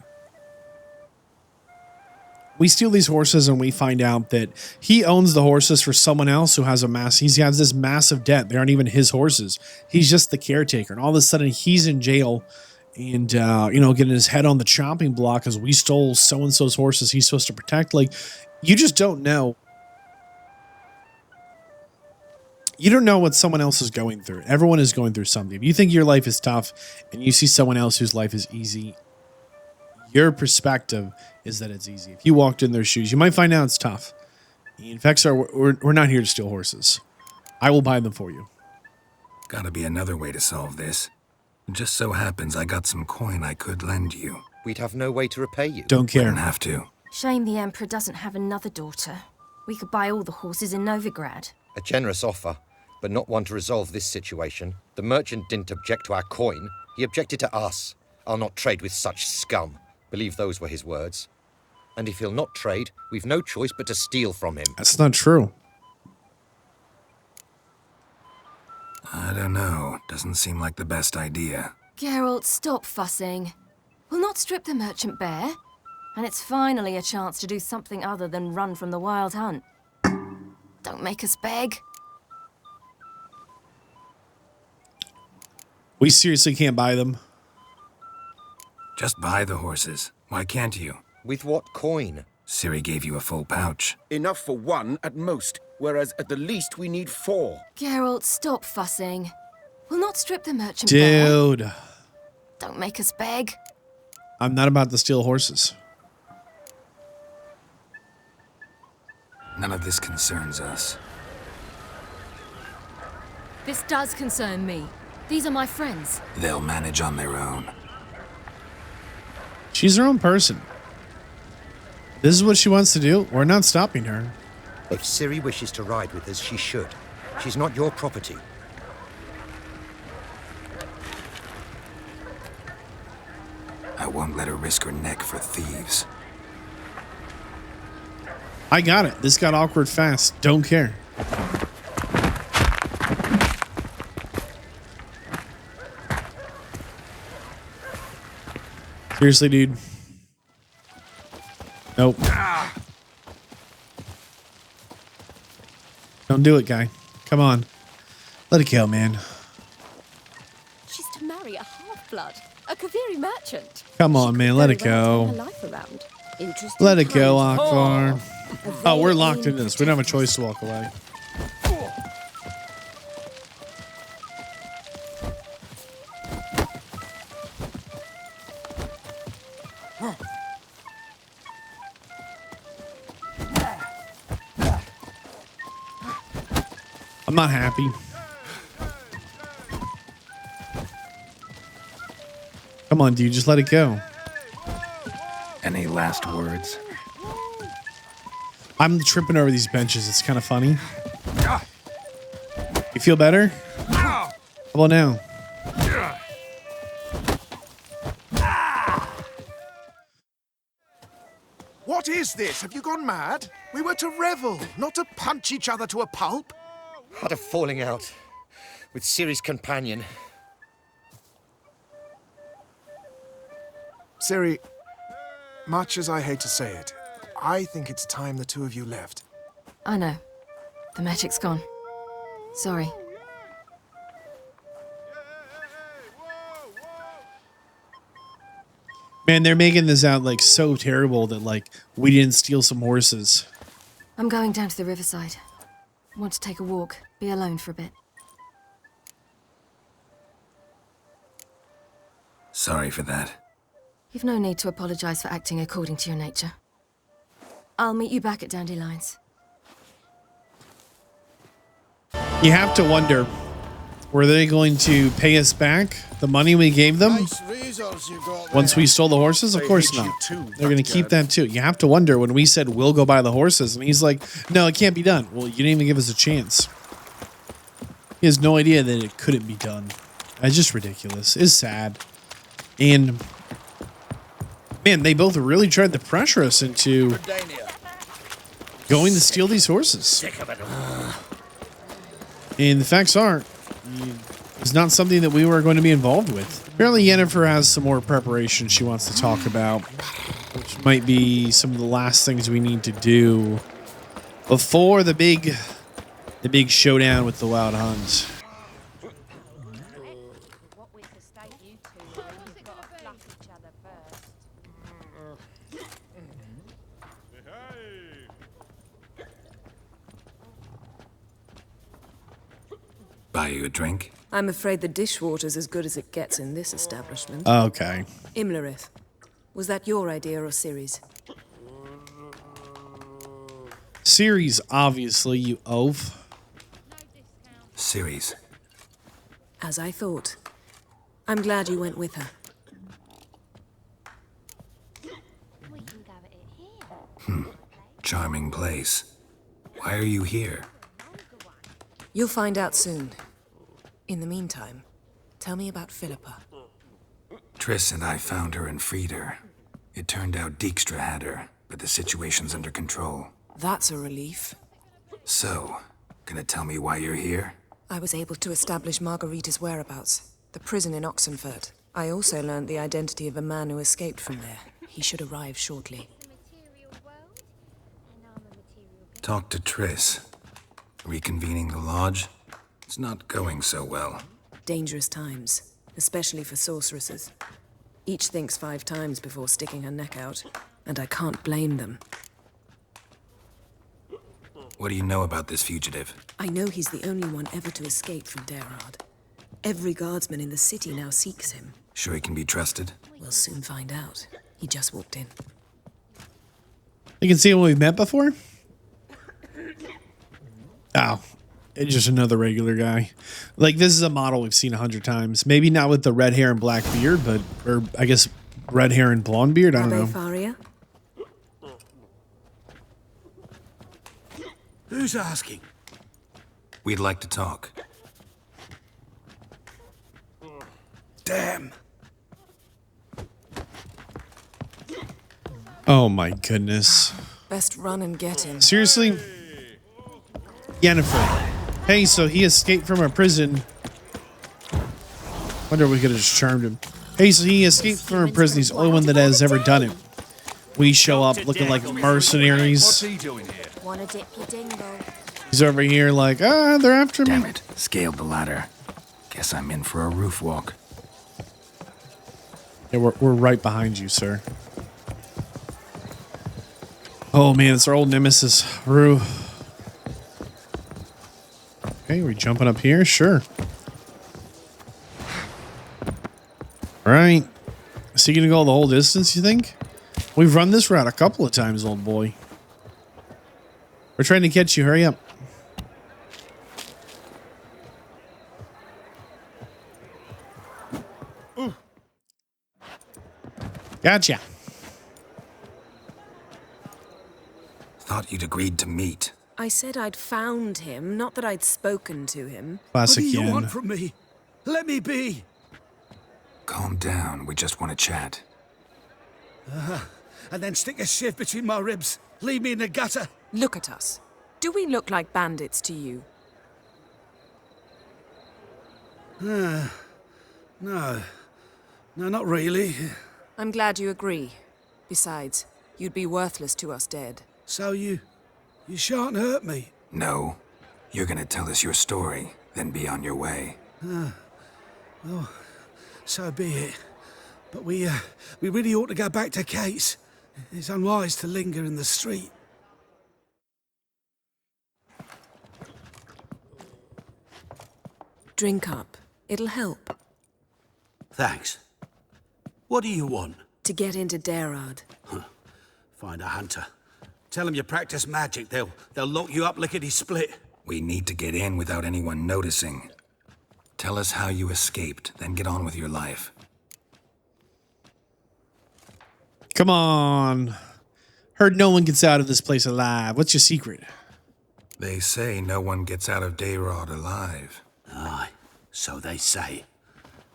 We steal these horses and we find out that he owns the horses for someone else who has he has this massive debt. They aren't even his horses. He's just the caretaker. And all of a sudden he's in jail and, getting his head on the chopping block because we stole so-and-so's horses he's supposed to protect. Like, you just don't know. You don't know what someone else is going through. Everyone is going through something. If you think your life is tough and you see someone else whose life is easy, your perspective is that it's easy. If you walked in their shoes, you might find out it's tough. In fact, sir, we're not here to steal horses. I will buy them for you. Gotta be another way to solve this. It just so happens I got some coin I could lend you. We'd have no way to repay you. Don't care. Don't have to. Shame the Emperor doesn't have another daughter. We could buy all the horses in Novigrad. A generous offer, but not one to resolve this situation. The merchant didn't object to our coin. He objected to us. I'll not trade with such scum. Believe those were his words. And if he'll not trade, we've no choice but to steal from him. That's not true. I don't know. Doesn't seem like the best idea. Geralt, stop fussing. We'll not strip the merchant bare. And it's finally a chance to do something other than run from the wild hunt. Don't make us beg. We seriously can't buy them. Just buy the horses. Why can't you? With what coin? Ciri gave you a full pouch. Enough for one at most, whereas at the least we need 4. Geralt, stop fussing. We'll not strip the merchant bare. Dude. Don't make us beg. I'm not about to steal horses. None of this concerns us. This does concern me. These are my friends. They'll manage on their own. She's her own person. This is what she wants to do. We're not stopping her. If Ciri wishes to ride with us, she should. She's not your property. I won't let her risk her neck for thieves. I got it. This got awkward fast. Don't care. Seriously, dude. Nope. Don't do it, guy. Come on. Let it go, man. She's to marry a half-blood, a Kaviri merchant. Come on, man. Let it go. Let it go, Akbar. Oh, we're locked into this. We don't have a choice to walk away. I'm not happy. Come on, dude. Just let it go. Any last words? I'm tripping over these benches. It's kind of funny. You feel better? How about now? What is this? Have you gone mad? We were to revel, not to punch each other to a pulp. Had a falling out with Ciri's companion. Ciri, much as I hate to say it, I think it's time the two of you left. I know. The magic's gone. Sorry. Man, they're making this out like so terrible that like we didn't steal some horses. I'm going down to the riverside. Want to take a walk, be alone for a bit. Sorry for that. You've no need to apologize for acting according to your nature. I'll meet you back at Dandelions. You have to wonder, were they going to pay us back the money we gave them once we stole the horses? Of course not. They're going to keep that too. You have to wonder when we said we'll go buy the horses and he's like, no, it can't be done. Well, you didn't even give us a chance. He has no idea that it couldn't be done. It's just ridiculous. It's sad. And man, they both really tried to pressure us into going to steal these horses. And the facts are, it's not something that we were going to be involved with. Apparently Yennefer has some more preparation she wants to talk about, which might be some of the last things we need to do before the big showdown with the Wild Hunt. Buy you a drink? I'm afraid the dishwater's as good as it gets in this establishment. Okay. Imlerith, was that your idea or Ciri's? Ciri's, obviously, you oaf. Ciri's. As I thought. I'm glad you went with her. Charming place. Why are you here? You'll find out soon. In the meantime, tell me about Philippa. Triss and I found her and freed her. It turned out Dijkstra had her, but the situation's under control. That's a relief. So, gonna tell me why you're here? I was able to establish Margarita's whereabouts, the prison in Oxenfurt. I also learned the identity of a man who escaped from there. He should arrive shortly. Talk to Triss. Reconvening the lodge? It's not going so well. Dangerous times, especially for sorceresses. Each thinks 5 times before sticking her neck out, and I can't blame them. What do you know about this fugitive? I know he's the only one ever to escape from Deireadh. Every guardsman in the city now seeks him. Sure he can be trusted? We'll soon find out. He just walked in. You can see him we've met before? Oh, it's just another regular guy. Like, this is a model we've seen 100 times. Maybe not with the red hair and black beard, but, or I guess red hair and blonde beard. I don't know. Faria? Who's asking? We'd like to talk. Damn. Oh my goodness. Best run and get him. Seriously? Yennefer. Hey, so he escaped from a prison. Wonder if we could have just charmed him. Hey, so he escaped from a prison. He's the only one that has ever done it. We show up looking like mercenaries. What's he doing here? Wanna dip your dingle? He's over here like, they're after me. Damn it. Scaled the ladder. Guess I'm in for a roof walk. Yeah, we're right behind you, sir. Oh man, it's our old nemesis, Rue. Okay, we jumping up here? Sure. Alright. Is he gonna go the whole distance, you think? We've run this route a couple of times, old boy. We're trying to catch you, hurry up. Gotcha. Thought you'd agreed to meet. I said I'd found him, not that I'd spoken to him. Classic What do you Yen. want from me? Let me be. Calm down. We just want to chat. And then stick a shiv between my ribs. Leave me in the gutter. Look at us. Do we look like bandits to you? No. No, not really. I'm glad you agree. Besides, you'd be worthless to us dead. So you shan't hurt me. No. You're gonna tell us your story, then be on your way. Well, so be it. But we really ought to go back to Kate's. It's unwise to linger in the street. Drink up. It'll help. Thanks. What do you want? To get into Deireadh. Find a hunter. Tell them you practice magic. They'll lock you up lickety-split. We need to get in without anyone noticing. Tell us how you escaped, then get on with your life. Come on. Heard no one gets out of this place alive. What's your secret? They say no one gets out of Deireadh alive. Aye, so they say.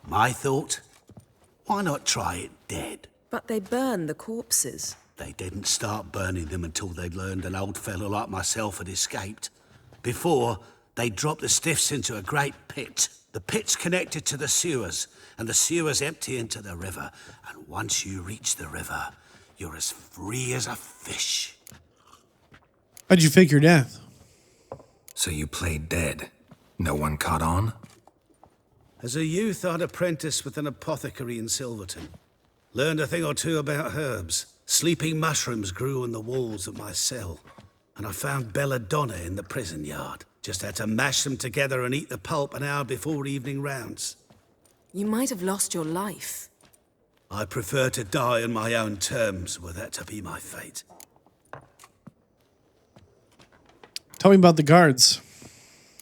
My thought? Why not try it dead? But they burn the corpses. They didn't start burning them until they'd learned an old fellow like myself had escaped. Before, they dropped the stiffs into a great pit. The pit's connected to the sewers, and the sewers empty into the river. And once you reach the river, you're as free as a fish. How'd you fake your death? So you played dead. No one caught on? As a youth, I'd apprenticed with an apothecary in Silverton. Learned a thing or two about herbs. Sleeping mushrooms grew on the walls of my cell. And I found belladonna in the prison yard. Just had to mash them together and eat the pulp an hour before evening rounds. You might have lost your life. I prefer to die on my own terms, were that to be my fate. Tell me about the guards.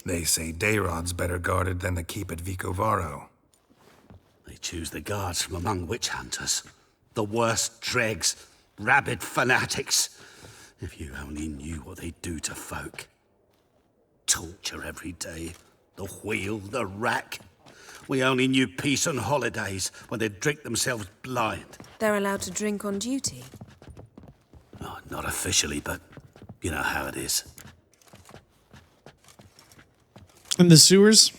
They say Deireadh's better guarded than the keep at Vicovaro. They choose the guards from among witch hunters. The worst dregs, rabid fanatics. If you only knew what they do to folk. Torture every day. The wheel, the rack. We only knew peace on holidays when they'd drink themselves blind. They're allowed to drink on duty. Oh, not officially, but you know how it is. In the sewers?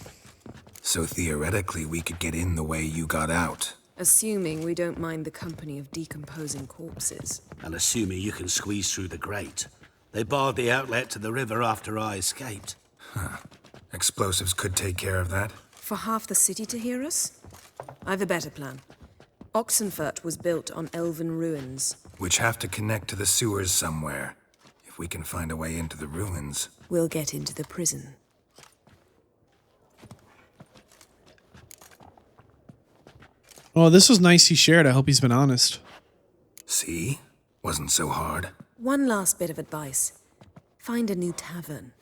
So theoretically, we could get in the way you got out. Assuming we don't mind the company of decomposing corpses. And assuming you can squeeze through the grate. They barred the outlet to the river after I escaped. Huh. Explosives could take care of that. For half the city to hear us? I've a better plan. Oxenfurt was built on elven ruins. Which have to connect to the sewers somewhere. If we can find a way into the ruins. We'll get into the prison. Oh, this was nice he shared. I hope he's been honest. See? Wasn't so hard. One last bit of advice. Find a new tavern.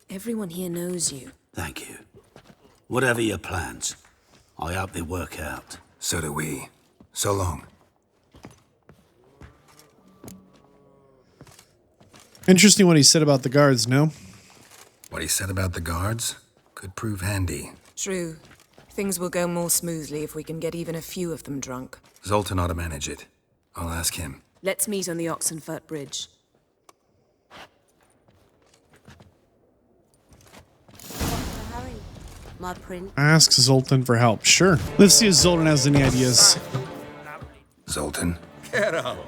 Everyone here knows you. Thank you. Whatever your plans, I hope they work out. So do we. So long. Interesting what he said about the guards, no? What he said about the guards could prove handy. True. Things will go more smoothly if we can get even a few of them drunk. Zoltan ought to manage it. I'll ask him. Let's meet on the Oxenfurt Bridge. My prince. Ask Zoltan for help. Sure. Let's see if Zoltan has any ideas. Zoltan? Get out.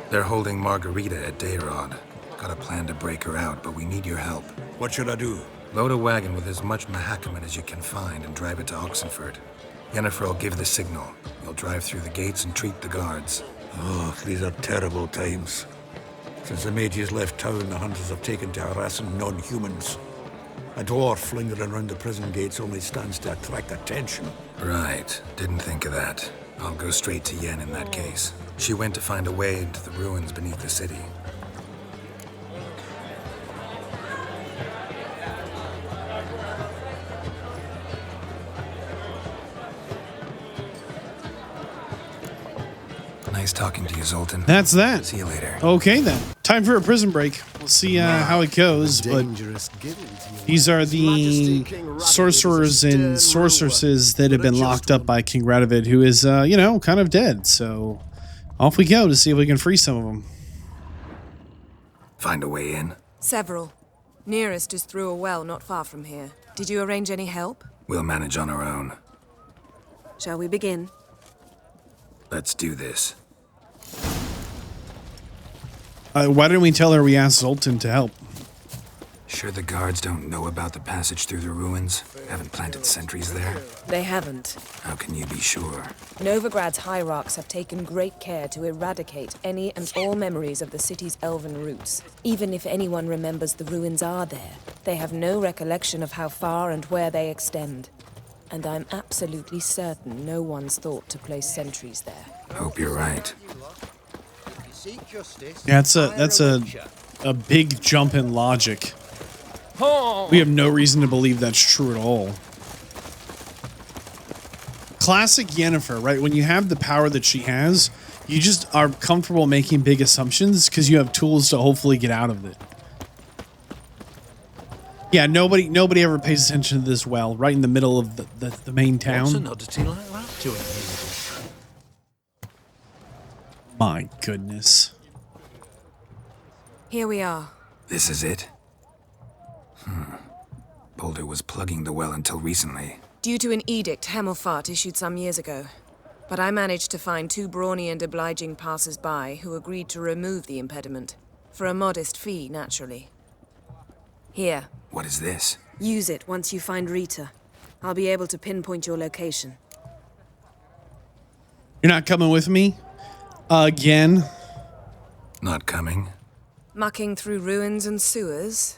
They're holding Margarita at Deireadh. Got a plan to break her out, but we need your help. What should I do? Load a wagon with as much Mahakaman as you can find and drive it to Oxenfurt. Yennefer will give the signal. You'll drive through the gates and treat the guards. Oh, these are terrible times. Since the mages left town, the hunters have taken to harassing non-humans. A dwarf lingering around the prison gates only stands to attract attention. Right. Didn't think of that. I'll go straight to Yen in that case. She went to find a way into the ruins beneath the city. Nice talking to you, Zoltan. That's that. See you later. Okay, then. Time for a prison break. We'll see how it goes, but these are the sorcerers and sorceresses that have been locked up by King Radovid, who is, you know, kind of dead. So off we go to see if we can free some of them. Find a way in? Several. Nearest is through a well not far from here. Did you arrange any help? We'll manage on our own. Shall we begin? Let's do this. Why didn't we tell her we asked Zoltan to help? Sure the guards don't know about the passage through the ruins? Haven't planted sentries there? They haven't. How can you be sure? Novigrad's hierarchs have taken great care to eradicate any and all memories of the city's elven roots. Even if anyone remembers the ruins are there, they have no recollection of how far and where they extend. And I'm absolutely certain no one's thought to place sentries there. Hope you're right. Yeah, that's a big jump in logic. We have no reason to believe that's true at all. Classic Yennefer, right? When you have the power that she has, you just are comfortable making big assumptions because you have tools to hopefully get out of it. Yeah, nobody ever pays attention to this well, right in the middle of the main town. What's an oddity like that to it? My goodness. Here we are. This is it? Boulder was plugging the well until recently. Due to an edict Hemelfart issued some years ago. But I managed to find two brawny and obliging passers-by who agreed to remove the impediment. For a modest fee, naturally. Here. What is this? Use it once you find Rita. I'll be able to pinpoint your location. You're not coming with me? Again? Not coming? Mucking through ruins and sewers?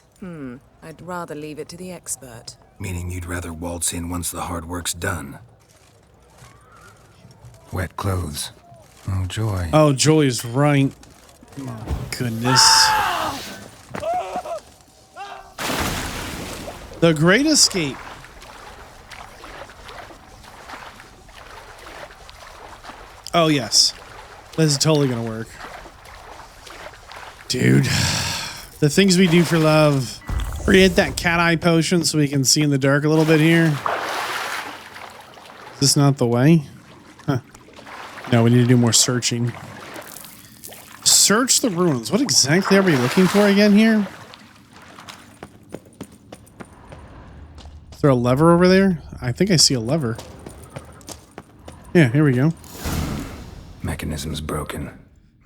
I'd rather leave it to the expert. Meaning you'd rather waltz in once the hard work's done. Wet clothes. Oh, Joy. Oh, Joy's right. Oh, goodness. The Great Escape. Oh, yes. This is totally gonna work. Dude. The things we do for love. We're gonna hit that cat eye potion so we can see in the dark a little bit here. Is this not the way? Huh. No, we need to do more searching. Search the ruins. What exactly are we looking for again here? there a lever over there? I think I see a lever. Yeah, here we go. Mechanism's broken.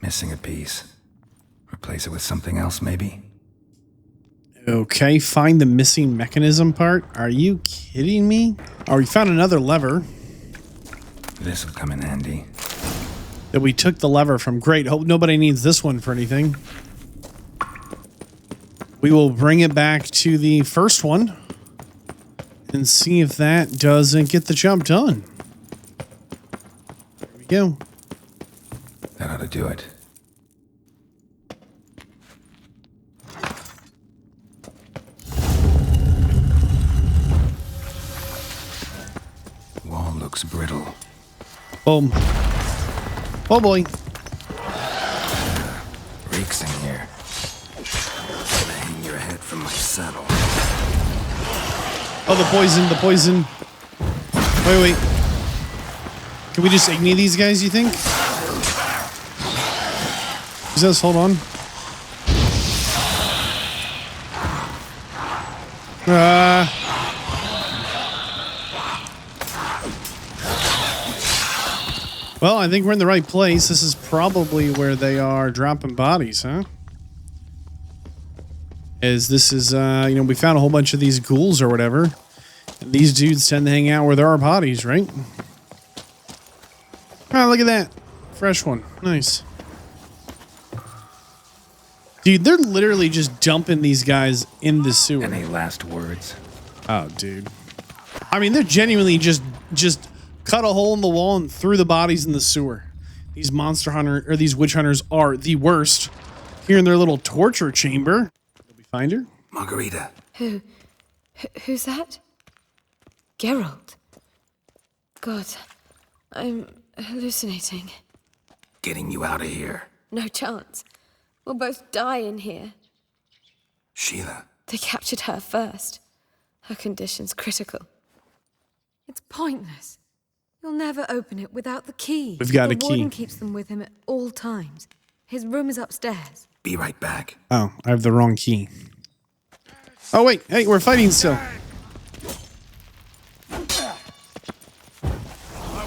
Missing a piece. Replace it with something else, maybe? Okay, find the missing mechanism part. Are you kidding me? Oh, we found another lever. This'll come in handy. That we took the lever from. Great. Hope nobody needs this one for anything. We will bring it back to the first one and see if that doesn't get the job done. There we go. That ought to do it. Wall looks brittle. Boom. Oh boy. Reeks in here. Gotta hang your head from my saddle. Oh, the poison, the poison. Wait. Can we just ignite these guys, you think? Jesus, hold on. Well, I think we're in the right place. This is probably where they are dropping bodies, huh? As this is, you know, we found a whole bunch of these ghouls or whatever. And these dudes tend to hang out where there are bodies, right? Oh, look at that. Fresh one. Nice. Dude, they're literally just dumping these guys in the sewer. Any last words? Oh, dude. I mean, they're genuinely just cut a hole in the wall and threw the bodies in the sewer. These monster hunter or these witch hunters are the worst. Here in their little torture chamber. Did we find her? Margarita. Who's that? Geralt. God, I'm hallucinating. Getting you out of here. No chance. We'll both die in here. Sheila. They captured her first. Her condition's critical. It's pointless. You'll never open it without the key. We've got a The key. warden keeps them with him at all times. His room is upstairs. Be right back. Oh, I have the wrong key. Oh, wait. Hey, we're fighting still. I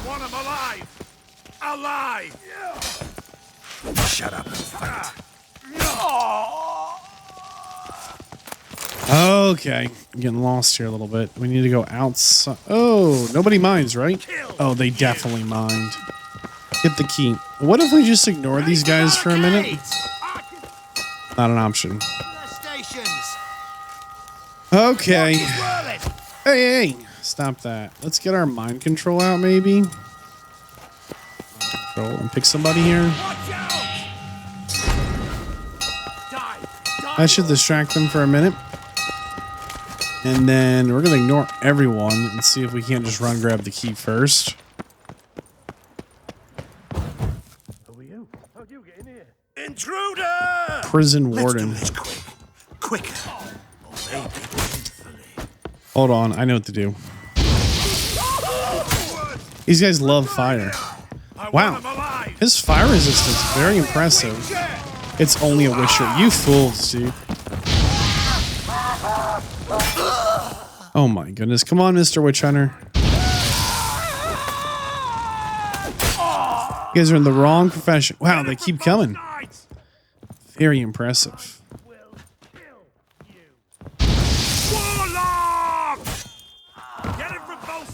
want him alive! Alive! Shut up and fight. Okay. I'm getting lost here a little bit. We need to go outside. Oh, nobody minds, right? Oh, they definitely mind. Get the key. What if we just ignore these guys for a minute? Not an option. Okay. Hey. Stop that. Let's get our mind control out, maybe. Control and pick somebody here. That should distract them for a minute. And then we're going to ignore everyone and see if we can't just run grab the key first. Intruder! Prison warden. Let's do this quick. Quicker. Hold on, I know what to do. These guys love fire. Wow. His fire resistance, very impressive. It's only a witcher. You fools, dude. Oh my goodness. Come on, Mr. Witch Hunter. You guys are in the wrong profession. Wow, they keep coming. Very impressive.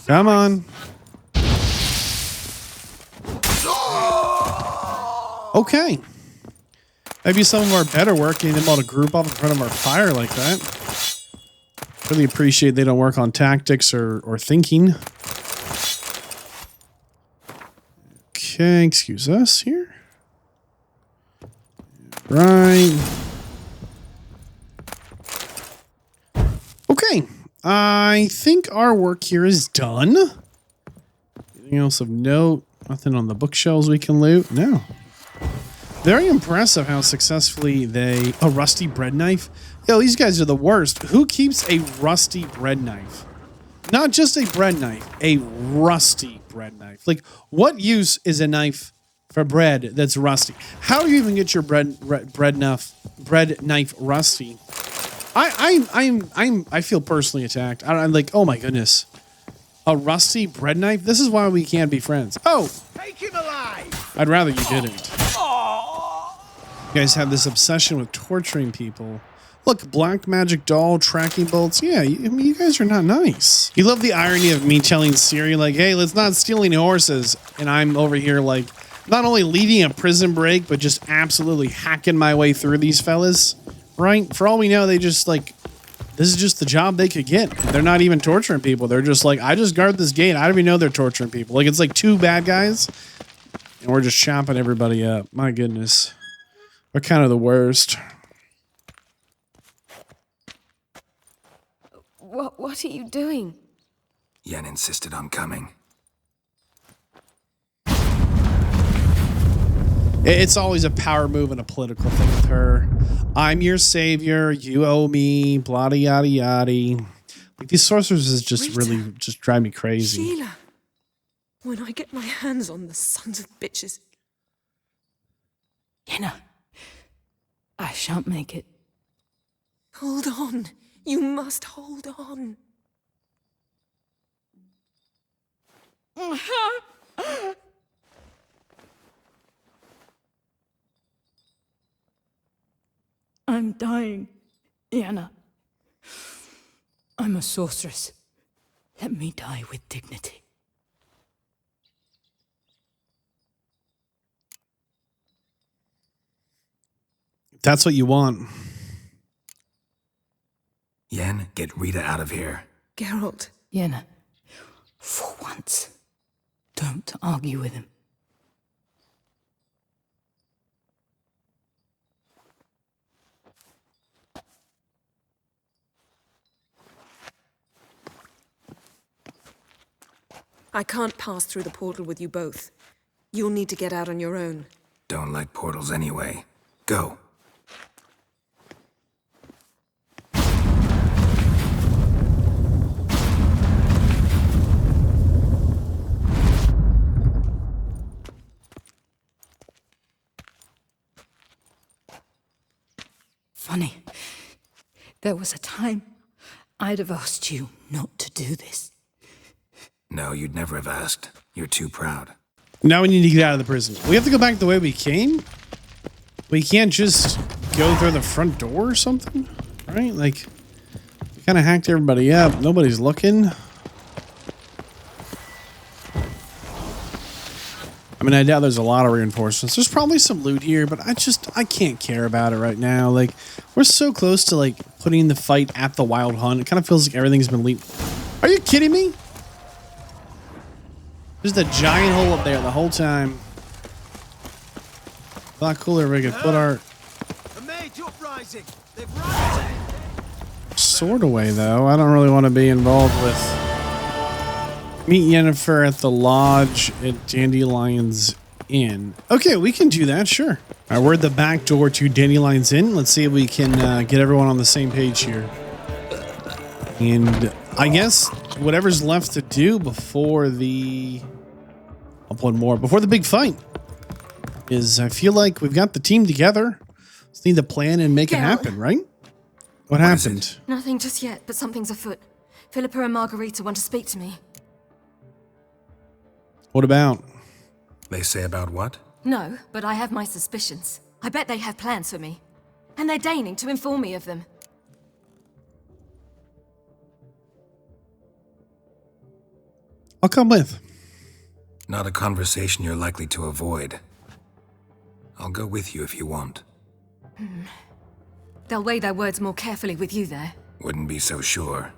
Come on. Okay. Maybe some of our better work getting them all to group up in front of our fire like that. Really appreciate they don't work on tactics or thinking. Okay, excuse us here. Right. Okay. I think our work here is done. Anything else of note? Nothing on the bookshelves we can loot? No. Very impressive how successfully they... A rusty bread knife? Yo, these guys are the worst. Who keeps a rusty bread knife? Not just a bread knife, a rusty bread knife. Like, what use is a knife for bread that's rusty? How do you even get your bread knife rusty? I feel personally attacked. I'm like, oh my goodness. A rusty bread knife? This is why we can't be friends. Oh! Take him alive! I'd rather you didn't. You guys have this obsession with torturing people. Look, black magic doll, tracking bolts. Yeah, you guys are not nice. You love the irony of me telling Siri, like, hey, let's not steal any horses. And I'm over here, like, not only leading a prison break, but just absolutely hacking my way through these fellas. Right? For all we know, they just, like, this is just the job they could get. They're not even torturing people. They're just like, I just guard this gate. I don't even know they're torturing people. Like, it's like 2 bad guys, and we're just chopping everybody up. My goodness. We're kind of the worst. What are you doing? Yen insisted on coming. It's always a power move and a political thing with her. I'm your savior. You owe me. Blah yada yada. Like, these sorceresses just really just drive me crazy. Sheila, when I get my hands on the sons of bitches. Yenna, I shan't make it. Hold on. You must hold on. I'm dying, Yenna. I'm a sorceress. Let me die with dignity. That's what you want. Yen, get Rita out of here. Geralt. Yenna, for once, don't argue with him. I can't pass through the portal with you both. You'll need to get out on your own. Don't like portals anyway. Go. Funny. There was a time I'd have asked you not to do this. No, you'd never have asked. You're too proud. Now we need to get out of the prison. We have to go back the way we came? We can't just go through the front door or something? Right? Like, we kind of hacked everybody up. Nobody's looking. I mean, I doubt there's a lot of reinforcements. There's probably some loot here, but I can't care about it right now. Like, we're so close to, like, putting the fight at the Wild Hunt. It kind of feels like everything's been leaked. Are you kidding me? There's a giant hole up there the whole time. A lot cooler if we could put our sword away, though. I don't really want to be involved with... Meet Yennefer at the lodge at Dandelion's Inn. Okay, we can do that, sure. All right, we're at the back door to Dandelion's Inn. Let's see if we can get everyone on the same page here. And I guess whatever's left to do before the... before the big fight is I feel like we've got the team together. Just need to plan and make it happen, right? What happened? Nothing just yet, but something's afoot. Philippa and Margarita want to speak to me. What about? They say about what? No, but I have my suspicions. I bet they have plans for me. And they're deigning to inform me of them. I'll come with. Not a conversation you're likely to avoid. I'll go with you if you want. They'll weigh their words more carefully with you there. Wouldn't be so sure.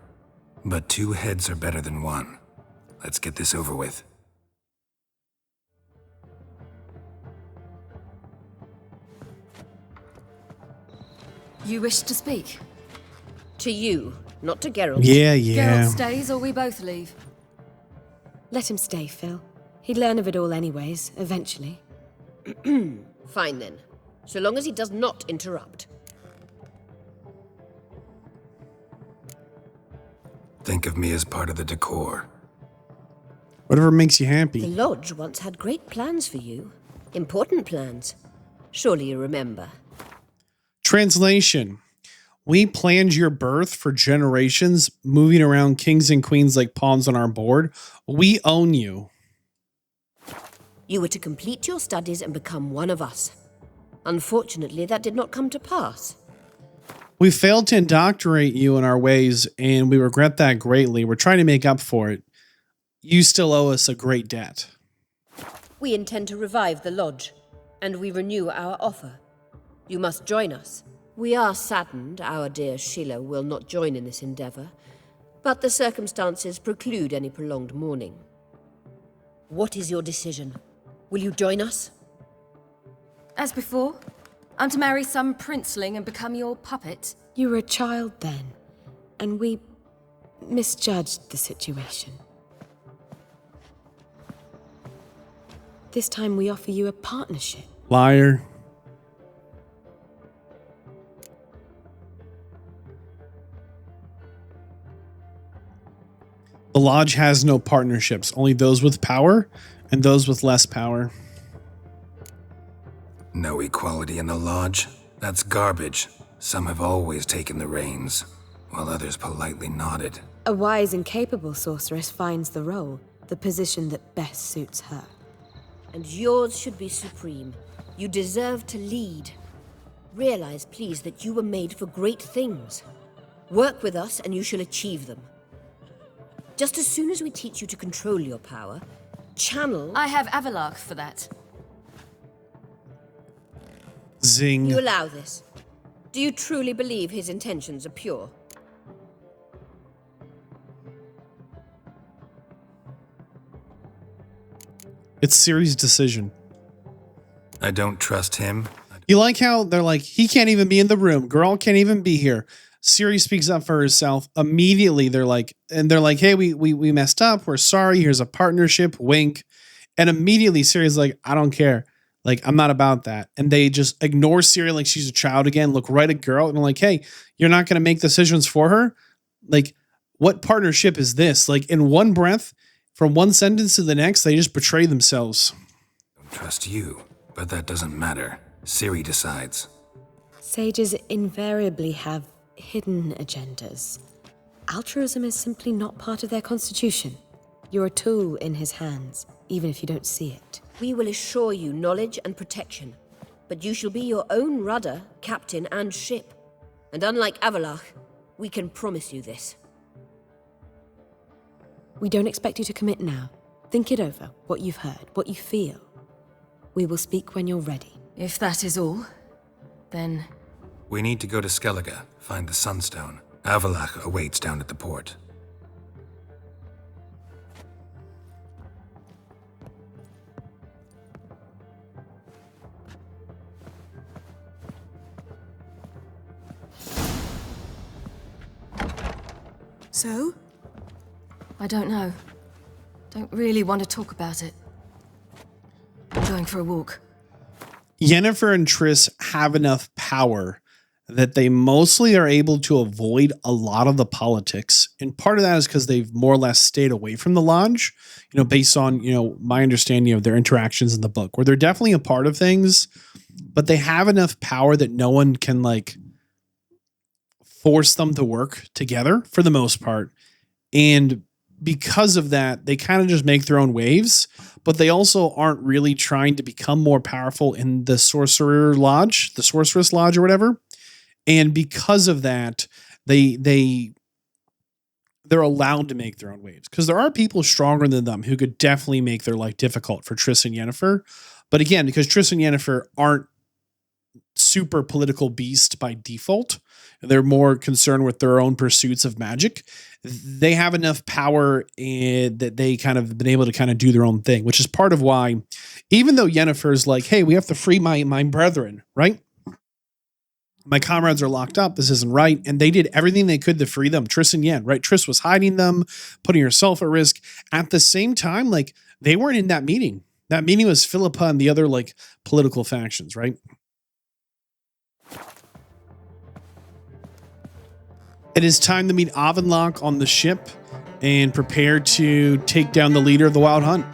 But 2 heads are better than 1. Let's get this over with. You wish to speak? To you, not to Geralt. Yeah. Geralt stays or we both leave. Let him stay, Phil. He'd learn of it all anyways, eventually. Fine then. So long as he does not interrupt. Think of me as part of the decor. Whatever makes you happy. The Lodge once had great plans for you. Important plans. Surely you remember. Translation. We planned your birth for generations, moving around kings and queens like pawns on our board. We own you. You were to complete your studies and become one of us. Unfortunately, that did not come to pass. We failed to indoctrinate you in our ways, and we regret that greatly. We're trying to make up for it. You still owe us a great debt. We intend to revive the lodge, and we renew our offer. You must join us. We are saddened our dear Sheila will not join in this endeavor, but the circumstances preclude any prolonged mourning. What is your decision? Will you join us? As before, I'm to marry some princeling and become your puppet. You were a child then, and we misjudged the situation. This time we offer you a partnership. Liar. The Lodge has no partnerships, only those with power and those with less power. No equality in the Lodge? That's garbage. Some have always taken the reins, while others politely nodded. A wise and capable sorceress finds the role, the position that best suits her. And yours should be supreme. You deserve to lead. Realize, please, that you were made for great things. Work with us and you shall achieve them. Just as soon as we teach you to control your power, channel... I have Avalark for that. Zing. You allow this. Do you truly believe his intentions are pure? It's Ciri's decision. I don't trust him. You like how they're like, he can't even be in the room. Girl can't even be here. Ciri speaks up for herself. Immediately, they're like, hey, we messed up. We're sorry. Here's a partnership. Wink. And immediately, Ciri's like, I don't care. Like, I'm not about that. And they just ignore Ciri like she's a child again. Look right at girl and like, hey, you're not going to make decisions for her? Like, what partnership is this? Like, in one breath, from one sentence to the next, they just betray themselves. I don't trust you, but that doesn't matter. Ciri decides. Sages invariably have hidden agendas. Altruism is simply not part of their constitution. You're a tool in his hands, even if you don't see it. We will assure you knowledge and protection, but you shall be your own rudder, captain, and ship. And unlike Avalark, we can promise you this. We don't expect you to commit now. Think it over, what you've heard, what you feel. We will speak when you're ready. If that is all, then... We need to go to Skellige, find the Sunstone. Avalark awaits down at the port. So? I don't know. Don't really want to talk about it. I'm going for a walk. Yennefer and Triss have enough power that they mostly are able to avoid a lot of the politics. And part of that is because they've more or less stayed away from the Lodge, based on, my understanding of their interactions in the book, where they're definitely a part of things, but they have enough power that no one can force them to work together for the most part. And because of that, they kind of just make their own waves, but they also aren't really trying to become more powerful in the Sorcerer Lodge, the Sorceress Lodge or whatever. And because of that, they're allowed to make their own waves, because there are people stronger than them who could definitely make their life difficult for Triss and Yennefer. But again, because Triss and Yennefer aren't super political beasts by default, they're more concerned with their own pursuits of magic. They have enough power that they kind of been able to kind of do their own thing, which is part of why, even though Yennefer's like, hey, we have to free my brethren, right? My comrades are locked up. This isn't right. And they did everything they could to free them. Triss and Yen, right? Triss was hiding them, putting herself at risk. At the same time, they weren't in that meeting. That meeting was Philippa and the other political factions, right? It is time to meet Avenlock on the ship and prepare to take down the leader of the Wild Hunt.